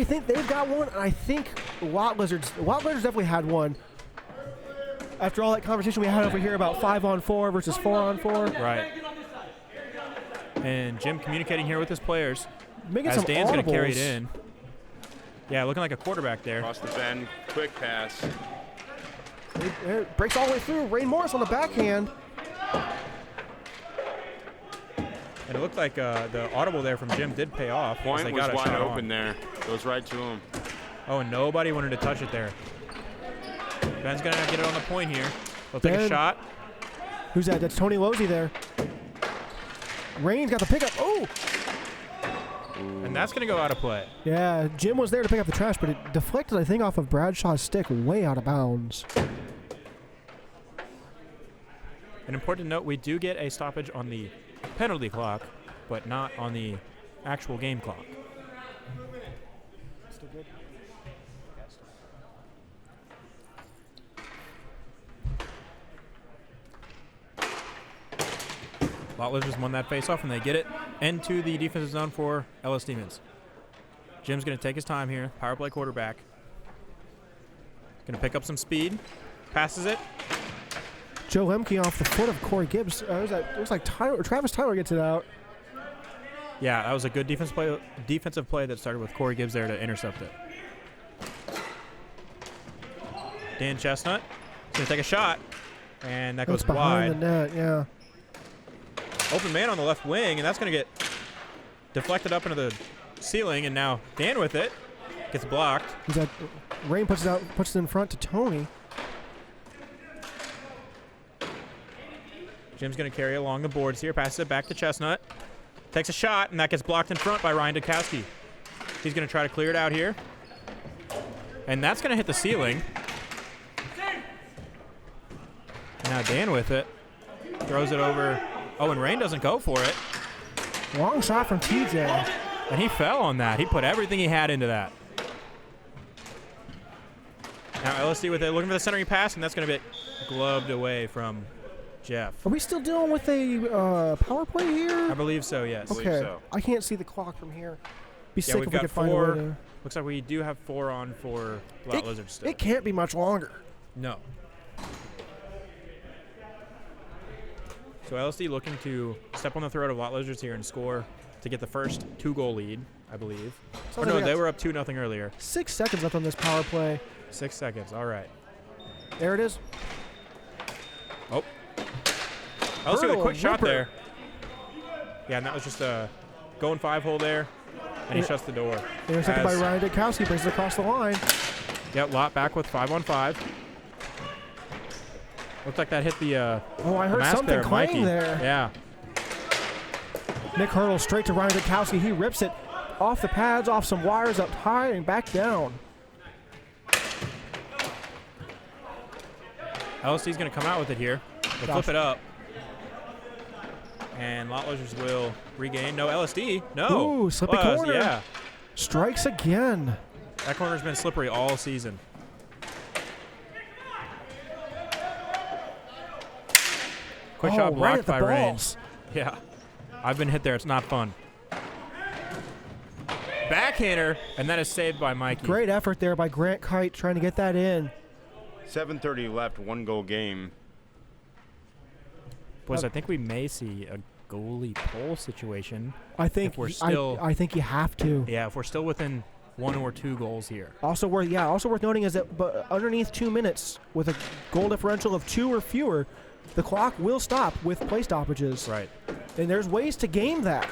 think they've got one, and I think Lot Lizards definitely had one. After all that conversation we had over here about 5-on-4 versus 4-on-4. Right. And Jim communicating here with his players Making as some Dan's going to carry it audibles. in. Yeah, looking like a quarterback there. Across the bend, quick pass. It breaks all the way through. Rain Morris on the backhand. And it looked like the audible there from Jim did pay off. as Point they was got a wide shot open on. there. Goes right to him. Oh, and nobody wanted to touch it there. Ben's going to get it on the point here. He'll take a Ben. shot. Who's that? That's Tony Losey there. Rain's got the pickup. Oh! And that's going to go out of play. Yeah, Jim was there to pick up the trash, but it deflected, I think, off of Bradshaw's stick way out of bounds. An important note, we do get a stoppage on the penalty clock, but not on the actual game clock. Still good. Lot Lizards won that faceoff, and they get it into the defensive zone for LSDemons. Jim's going to take his time here. Power play quarterback. Going to pick up some speed. Passes it. Joe Lemke off the foot of Corey Gibbs. It looks like Travis Tyler gets it out. Yeah, that was a good defensive play that started with Corey Gibbs there to intercept it. Dan Chestnut is going to take a shot, and that goes That's behind wide. the net, yeah. Open man on the left wing, and that's going to get deflected up into the ceiling, and now Dan with it gets blocked. Rain puts it in front to Tony. Jim's going to carry along the boards here, passes it back to Chestnut. Takes a shot, and that gets blocked in front by Ryan Dukowski. He's going to try to clear it out here. And that's going to hit the ceiling. Now Dan with it. Throws it over. Oh, and Rain doesn't go for it. Long shot from TJ. And he fell on that. He put everything he had into that. Now LSD with it, looking for the centering pass, and that's going to get gloved away from Jeff. Are we still dealing with a power play here? I believe so, yes. Okay. so. I can't see the clock from here. Be Yeah, sick we've if we got could find a way 4. to... Looks like we do have 4 on for Lot Lizard still. It can't be much longer. No. So LSD looking to step on the throat of Lot Lizards here and score to get the first 2-goal lead, I believe. Sounds Oh, like no, we got they were up 2-0 earlier. 6 seconds left on this power play. 6 seconds. All right. There it is. Oh. LSD with a Hurdle, quick shot ripper. there. Yeah, and that was just a going 5-hole there, and he shuts the door. Intercepted by Ryan Dudkowski, brings it across the line. Yep, Lot back with 5-on-5. Looked like that hit the Oh, I the heard mask something there, clang Mikey. there. Yeah. Nick Hurdle straight to Ryan Dudkowski. He rips it off the pads, off some wires up high, and back down. LSD's going to come out with it here. They'll flip it up. And Lot Lizards will regain. No, LSD. No. Ooh, slippy corner. Yeah. Strikes again. That corner's been slippery all season. Quick shot right blocked at the by Rain. balls. Yeah. I've been hit there. It's not fun. Backhander, and that is saved by Mikey. Great effort there by Grant Kite trying to get that in. 7:30 left, 1-goal game. Boys, I think we may see a goalie pull situation. I think If we're still- I think you have to. Yeah, if we're still within 1 or 2 goals here. Also worth noting is that underneath 2 minutes with a goal differential of 2 or fewer, the clock will stop with play stoppages. Right. And there's ways to game that.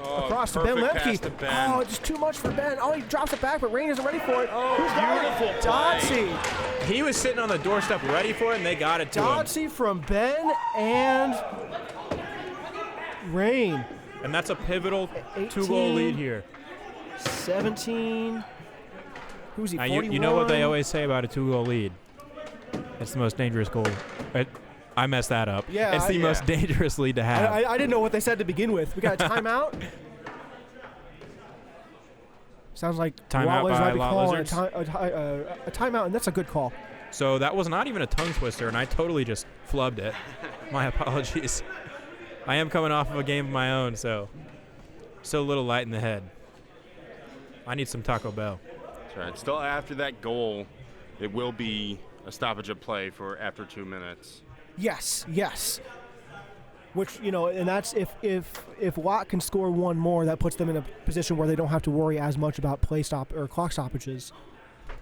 Oh, Across to Ben perfect pass Lemke. to Ben. Oh, just too much for Ben. Oh, he drops it back, but Rain isn't ready for it. Oh, Who's got beautiful it? play. Dodsey. He was sitting on the doorstep ready for it, and they got it to him. Dodsey from Ben and Rain. And that's a pivotal 18. 2-goal lead here. 17. Who's he, Now, 41? you know what they always say about a 2-goal lead? It's the most dangerous goal. I messed that up. Yeah, it's the yeah. most dangerous lead to have. I didn't know what they said to begin with. We got a timeout. Sounds like Timeout Wallers by might be Lot calling Lizards. a timeout, and that's a good call. So that was not even a tongue twister, and I totally just flubbed it. My apologies. I am coming off of a game of my own, so still a little light in the head. I need some Taco Bell. That's right. Still after that goal, it will be a stoppage of play for after 2 minutes. Yes. Which, and that's if Watt can score one more, that puts them in a position where they don't have to worry as much about play stop or clock stoppages.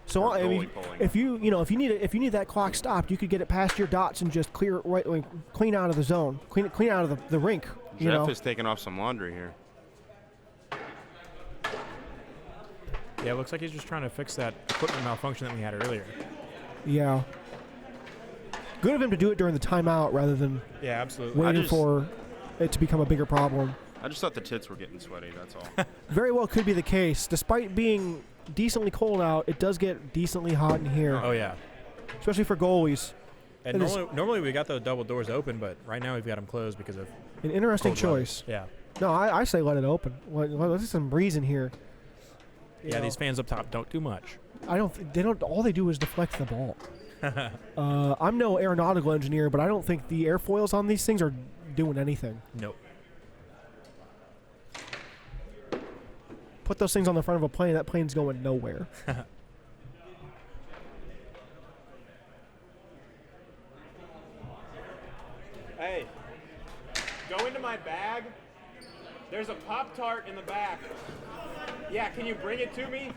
So Or I mean, goalie pulling. if you need that clock stopped, you could get it past your dots and just clear it clean out of the zone, clean out of the rink. Jeff is taking off some laundry here. Yeah, it looks like he's just trying to fix that equipment malfunction that we had earlier. Yeah. Good of him to do it during the timeout rather than Yeah, absolutely. waiting for it to become a bigger problem. I just thought the tits were getting sweaty, that's all. Very well could be the case. Despite being decently cold out, it does get decently hot in here, Oh, yeah. especially for goalies. And It is- normally we got those double doors open, but right now we've got them closed because of An interesting cold weather. choice. Yeah. No, I say let it open. Let's get some breeze in here. You Yeah, know, these fans up top don't do much. They don't. All they do is deflect the ball. I'm no aeronautical engineer, but I don't think the airfoils on these things are doing anything. Nope. Put those things on the front of a plane, that plane's going nowhere. Hey, go into my bag. There's a Pop-Tart in the back. Yeah, can you bring it to me?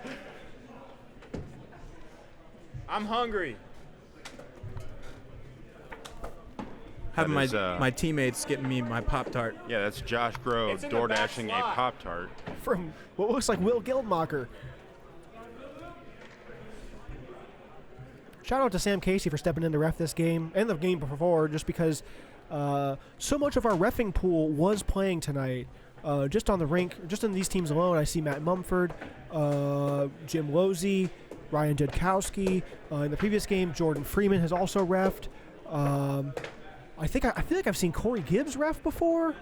I'm hungry. Having That is, my teammates getting me my Pop-Tart. Yeah, that's Josh Grove It's in the back DoorDashing a slot. Pop-Tart. From what looks like Will Gildmacher. Shout out to Sam Casey for stepping in to ref this game and the game before, just because so much of our reffing pool was playing tonight. Just on the rink, just in these teams alone, I see Matt Mumford, Jim Losey, Ryan Dudkowski. In the previous game, Jordan Freeman has also reffed. I feel like I've seen Corey Gibbs ref before.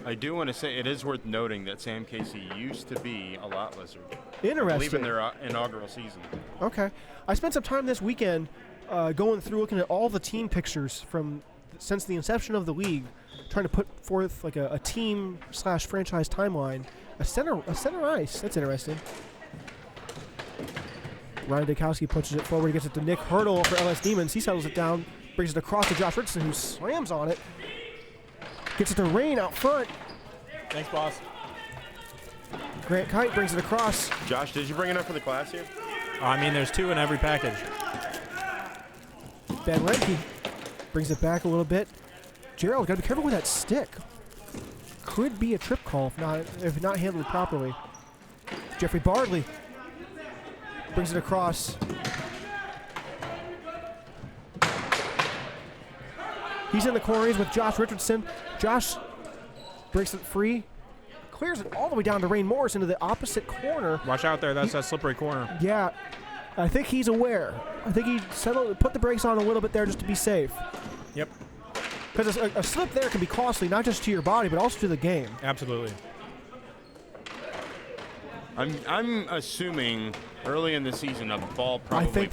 I do want to say it is worth noting that Sam Casey used to be a lot lizard. Interesting. I believe in their inaugural season. Okay. I spent some time this weekend going through looking at all the team pictures from since the inception of the league, trying to put forth like a team/franchise timeline. A center ice. That's interesting. Ryan Dykowski pushes it forward. He gets it to Nick Hurdle for LSDemons. He settles it down, brings it across to Josh Richardson, who slams on it. Gets it to Rain out front. Thanks, boss. Grant Kite brings it across. Josh, did you bring enough for the class here? I mean, there's 2 in every package. Ben Lemke brings it back a little bit. Gerald, got to be careful with that stick. Could be a trip call if not handled properly. Jeffrey Bardley brings it across. He's in the corner. He's with Josh Richardson. Josh breaks it free. Clears it all the way down to Rain Morris into the opposite corner. Watch out there. That's that slippery corner. Yeah. I think he's aware. I think he put the brakes on a little bit there just to be safe. Yep. Because a slip there can be costly, not just to your body, but also to the game. Absolutely. I'm assuming early in the season a ball probably I think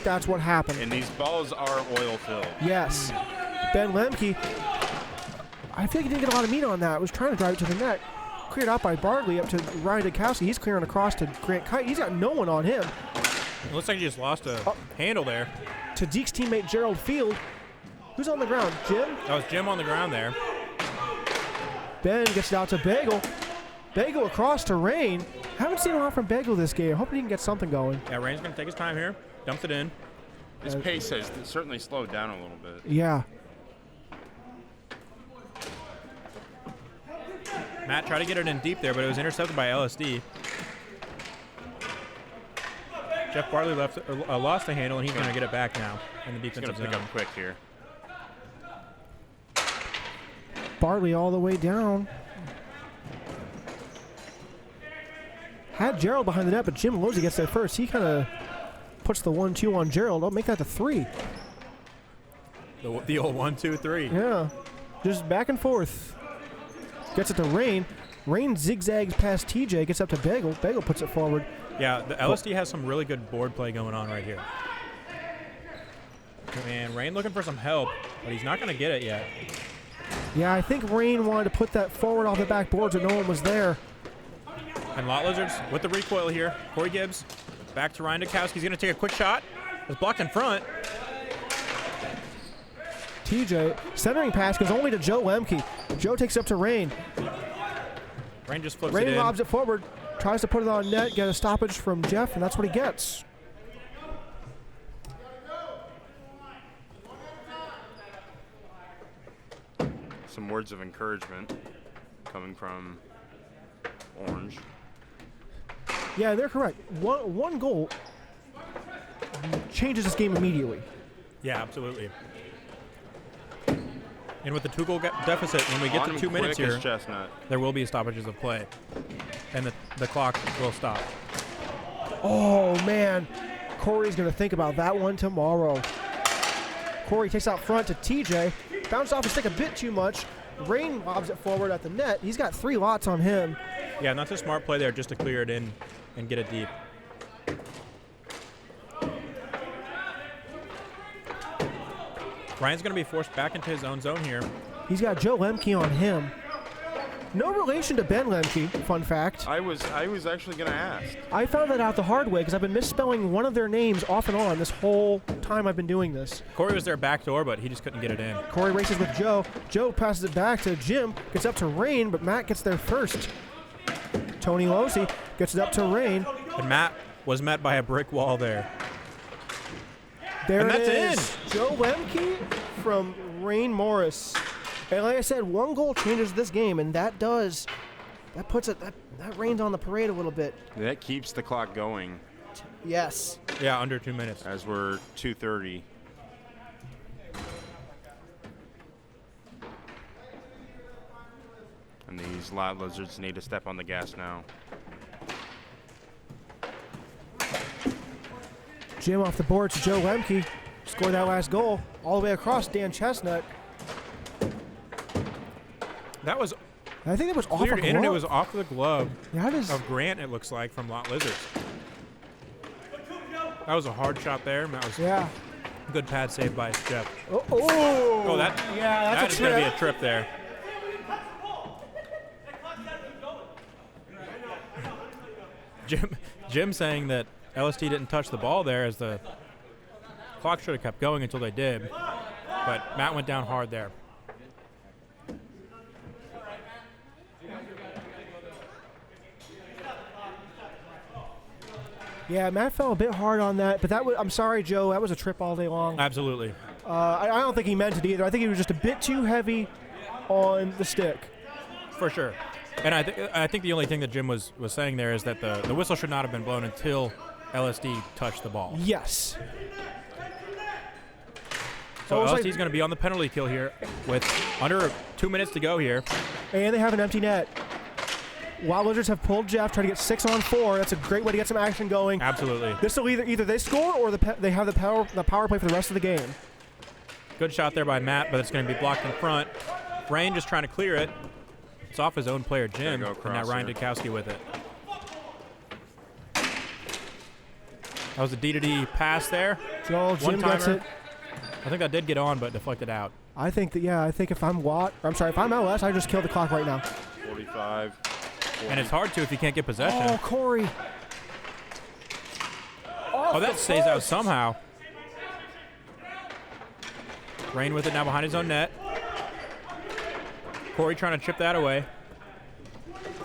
that's what happened. And these balls are oil filled. Yes. Ben Lemke, I feel like he didn't get a lot of meat on that. Was trying to drive it to the net. Cleared out by Bardley up to Ryan Dykowski. He's clearing across to Grant Kite. He's got no one on him. It looks like he just lost a handle there. To Deke's teammate Gerald Field. Who's on the ground? Jim? That was Jim on the ground there. Ben gets it out to Bagel. Bagel across to Rain. Haven't seen a lot from Bagel this game. Hoping he can get something going. Yeah, Rain's going to take his time here. Dumps it in. His pace has certainly slowed down a little bit. Yeah. Matt tried to get it in deep there, but it was intercepted by LSD. Jeff Bartley lost the handle, and he's going to get it back now in the defensive zone. He's going to pick up quick here. Bartley all the way down. Had Gerald behind the net, but Jim Losey gets there first. He kind of puts the 1-2 on Gerald. I'll make that the 3. The old 1, 2, 3. Yeah. Just back and forth. Gets it to Rain. Rain zigzags past TJ, gets up to Bagel. Bagel puts it forward. Yeah, the LSD has some really good board play going on right here. Man, Rain looking for some help, but he's not going to get it yet. Yeah, I think Rain wanted to put that forward off the back boards, but no one was there. And Lot Lizards with the recoil here. Corey Gibbs back to Ryan Dykowski. He's going to take a quick shot. It's blocked in front. TJ, centering pass goes only to Joe Lemke. Joe takes it up to Rain. Rain just flips it in. Rain lobs it forward, tries to put it on net, get a stoppage from Jeff, and that's what he gets. Some words of encouragement coming from Orange. Yeah, they're correct. One goal changes this game immediately. Yeah, absolutely. And with the 2-goal deficit, when we get to 2 minutes here, there will be stoppages of play. And the clock will stop. Oh, man. Corey's going to think about that one tomorrow. Corey takes out front to TJ. Bounced off his stick a bit too much. Rain lobs it forward at the net. He's got 3 lots on him. Yeah, and that's a smart play there just to clear it in and get it deep. Ryan's going to be forced back into his own zone here. He's got Joe Lemke on him. No relation to Ben Lemke, fun fact. I was actually going to ask. I found that out the hard way because I've been misspelling one of their names off and on this whole time I've been doing this. Corey was there back door, but he just couldn't get it in. Corey races with Joe. Joe passes it back to Jim. Gets up to Rain, but Matt gets there first. Tony Losey gets it up to Rain. And Matt was met by a brick wall there. There and it that's is. Joe Lemke from Rain Morris. And like I said, 1 goal changes this game, and that puts it, that rains on the parade a little bit. That keeps the clock going. Yes. Yeah, under 2 minutes. As we're 2:30. And these Lot Lizards need to step on the gas now. Jim off the board to Joe Lemke. Scored that last goal all the way across Dan Chestnut. That was I think it was off a Cleared glove. in, and it was off the glove That is. of Grant, it looks like, from Lot Lizards. That was a hard shot there. That was Yeah. a good pad save by Jeff. Oh, Oh, that, yeah, that that's is a going to trip. be a trip there. Jim saying that LSD didn't touch the ball there, as the clock should have kept going until they did. But Matt went down hard there. Yeah, Matt fell a bit hard on that, but that was, I'm sorry, Joe, that was a trip all day long. Absolutely. I don't think he meant it either. I think he was just a bit too heavy on the stick. For sure. And I think the only thing that Jim was saying there is that the whistle should not have been blown until LSD touched the ball. Yes. So Oh, it's LSD's like- going to be on the penalty kill here with under 2 minutes to go here. And they have an empty net. Wild Wizards have pulled Jeff, trying to get 6 on 4. That's a great way to get some action going. Absolutely. This will either they score or they have the power play for the rest of the game. Good shot there by Matt, but it's going to be blocked in front. Rain just trying to clear it. It's off his own player, Jim, Go and now across Ryan here. Dukowski with it. That was a D-to-D pass there. So Jim gets One-timer. it. I think that did get on, but deflected out. I think if I'm if I'm LS, I just kill the clock right now. 45. 40. And it's hard to if you can't get possession. Oh, Corey. Oh, that stays out somehow. Rain with it now behind his own net. Corey trying to chip that away.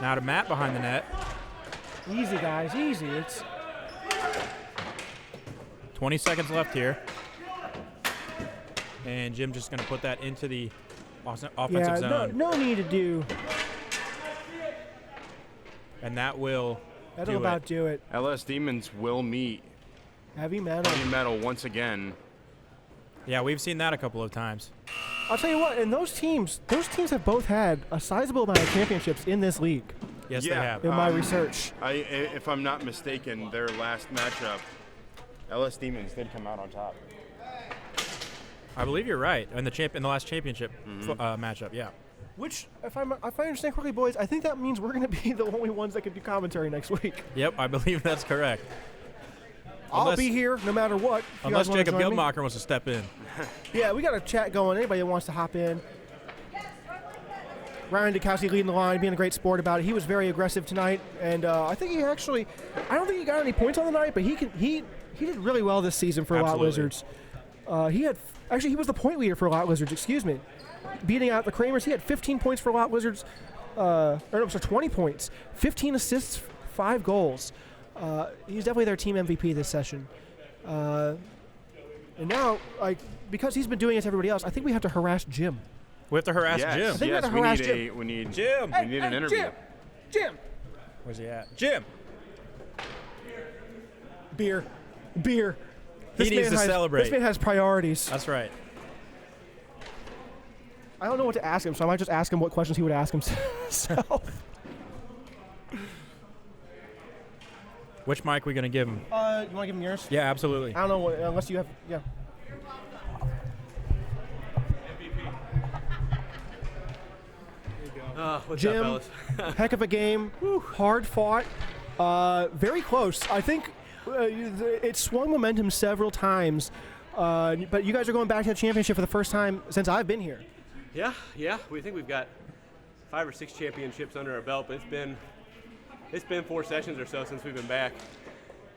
Now to Matt behind the net. Easy, guys, easy. It's 20 seconds left here. And Jim just going to put that into the offensive zone. no need to do. And that will That'll do about it. do it. LSDemons will meet Heavy metal. heavy metal once again. Yeah, we've seen that a couple of times. I'll tell you what, and those teams have both had a sizable amount of championships in this league. Yes, Yeah. they have. In my research. If I'm not mistaken, their last matchup, LSDemons did come out on top. I believe you're right. In the last championship matchup, yeah. Which, if I understand correctly, boys, I think that means we're going to be the only ones that can do commentary next week. Yep, I believe that's correct. I'll Unless- be here no matter what. if you Unless guys wanna Jacob join me. Gilmacher wants to step in. Yeah, we got a chat going. Anybody that wants to hop in. Ryan Dukowski leading the line, being a great sport about it. He was very aggressive tonight, and I think I don't think he got any points on the night, but he did really well this season for Lot Absolutely. Wizards. He was the point leader for Lot Wizards, excuse me. Beating out the Kramers, he had 15 points for Lot Wizards, 20 points, 15 assists, 5 goals. He's definitely their team MVP this session. And now, because he's been doing it to everybody else, I think we have to harass Jim. We have to harass Yes, Jim. think we yes, gotta we harass need Jim. we need Jim! we need an interview. Jim! Where's he at? Jim! Beer. He needs to celebrate. This man has priorities. That's right. I don't know what to ask him, so I might just ask him what questions he would ask himself. Which mic we going to give him? You want to give him yours? Yeah, absolutely. I don't know, unless you have, yeah. What's Jim, up, fellas? heck of a game, hard fought, very close. I think it swung momentum several times, but you guys are going back to the championship for the first time since I've been here. Yeah. We think we've got 5 or 6 championships under our belt, but it's been 4 sessions or so since we've been back.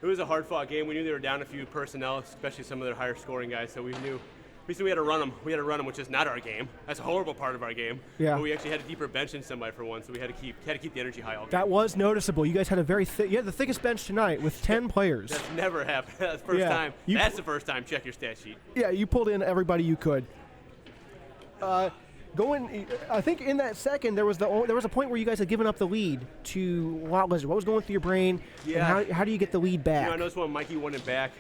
It was a hard-fought game. We knew they were down a few personnel, especially some of their higher-scoring guys, so we knew we had to run them. We had to run them, which is not our game. That's a horrible part of our game. Yeah. But we actually had a deeper bench than somebody for one, so we had to keep the energy high all game. That was noticeable. You guys had a very you had the thickest bench tonight with 10 players. That's never happened. That's the first Yeah. time. That's the first time. Check your stat sheet. Yeah, you pulled in everybody you could. I think in that second there was a point where you guys had given up the lead to Lot Lizard. What was going through your brain? Yeah. And how do you get the lead back? I noticed when Mikey won it back,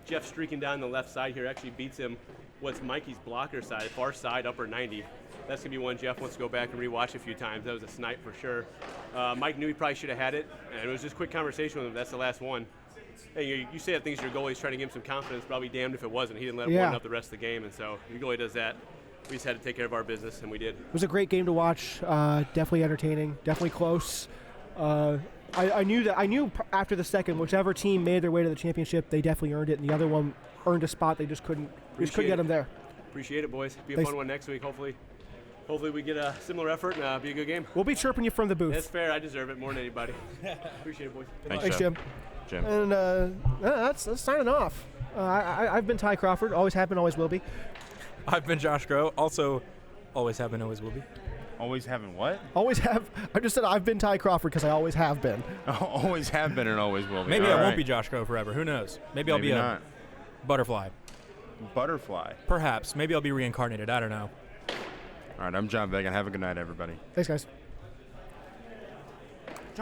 Jeff streaking down the left side here actually beats him. What's Mikey's blocker side, far side, upper 90. That's going to be one Jeff wants to go back and rewatch a few times. That was a snipe for sure. Mike knew he probably should have had it, and it was just a quick conversation with him. That's the last one. Hey, you say that things your goalie's trying to give him some confidence, but I'll be damned if it wasn't. He didn't let him Yeah. run up the rest of the game, and so your goalie does that. we just had to take care of our business, and we did. It was a great game to watch. Definitely entertaining. Definitely close. I knew after the second, whichever team made their way to the championship, they definitely earned it, and the other one earned a spot. They just couldn't get them there. Appreciate it, boys. Be a Thanks. fun one next week. Hopefully we get a similar effort and be a good game. We'll be chirping you from the booth. That's fair. I deserve it more than anybody. Appreciate it, boys. Thanks, Jim. And that's signing off. I've been Ty Crawford. Always have been, always will be. I've been Josh Groh. Also, always have been, always will be. Always having what? Always have. I just said I've been Ty Crawford because I always have been. Always have been and always will be. Maybe All I won't right. be Josh Groh forever. Who knows? Maybe I'll be not. a butterfly. Butterfly. Perhaps. Maybe I'll be reincarnated. I don't know. All right, I'm John Vegan. Have a good night, everybody. Thanks, guys.